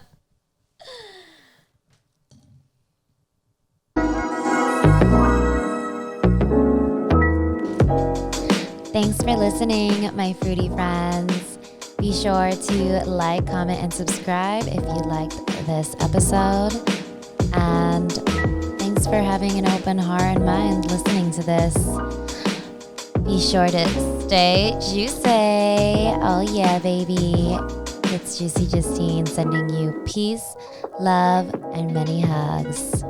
Thanks for listening, my fruity friends. Be sure to like, comment, and subscribe if you liked this episode. And thanks for having an open heart and mind listening to this. Be sure to stay juicy. Oh yeah, baby. It's Juicy Justine sending you peace, love, and many hugs.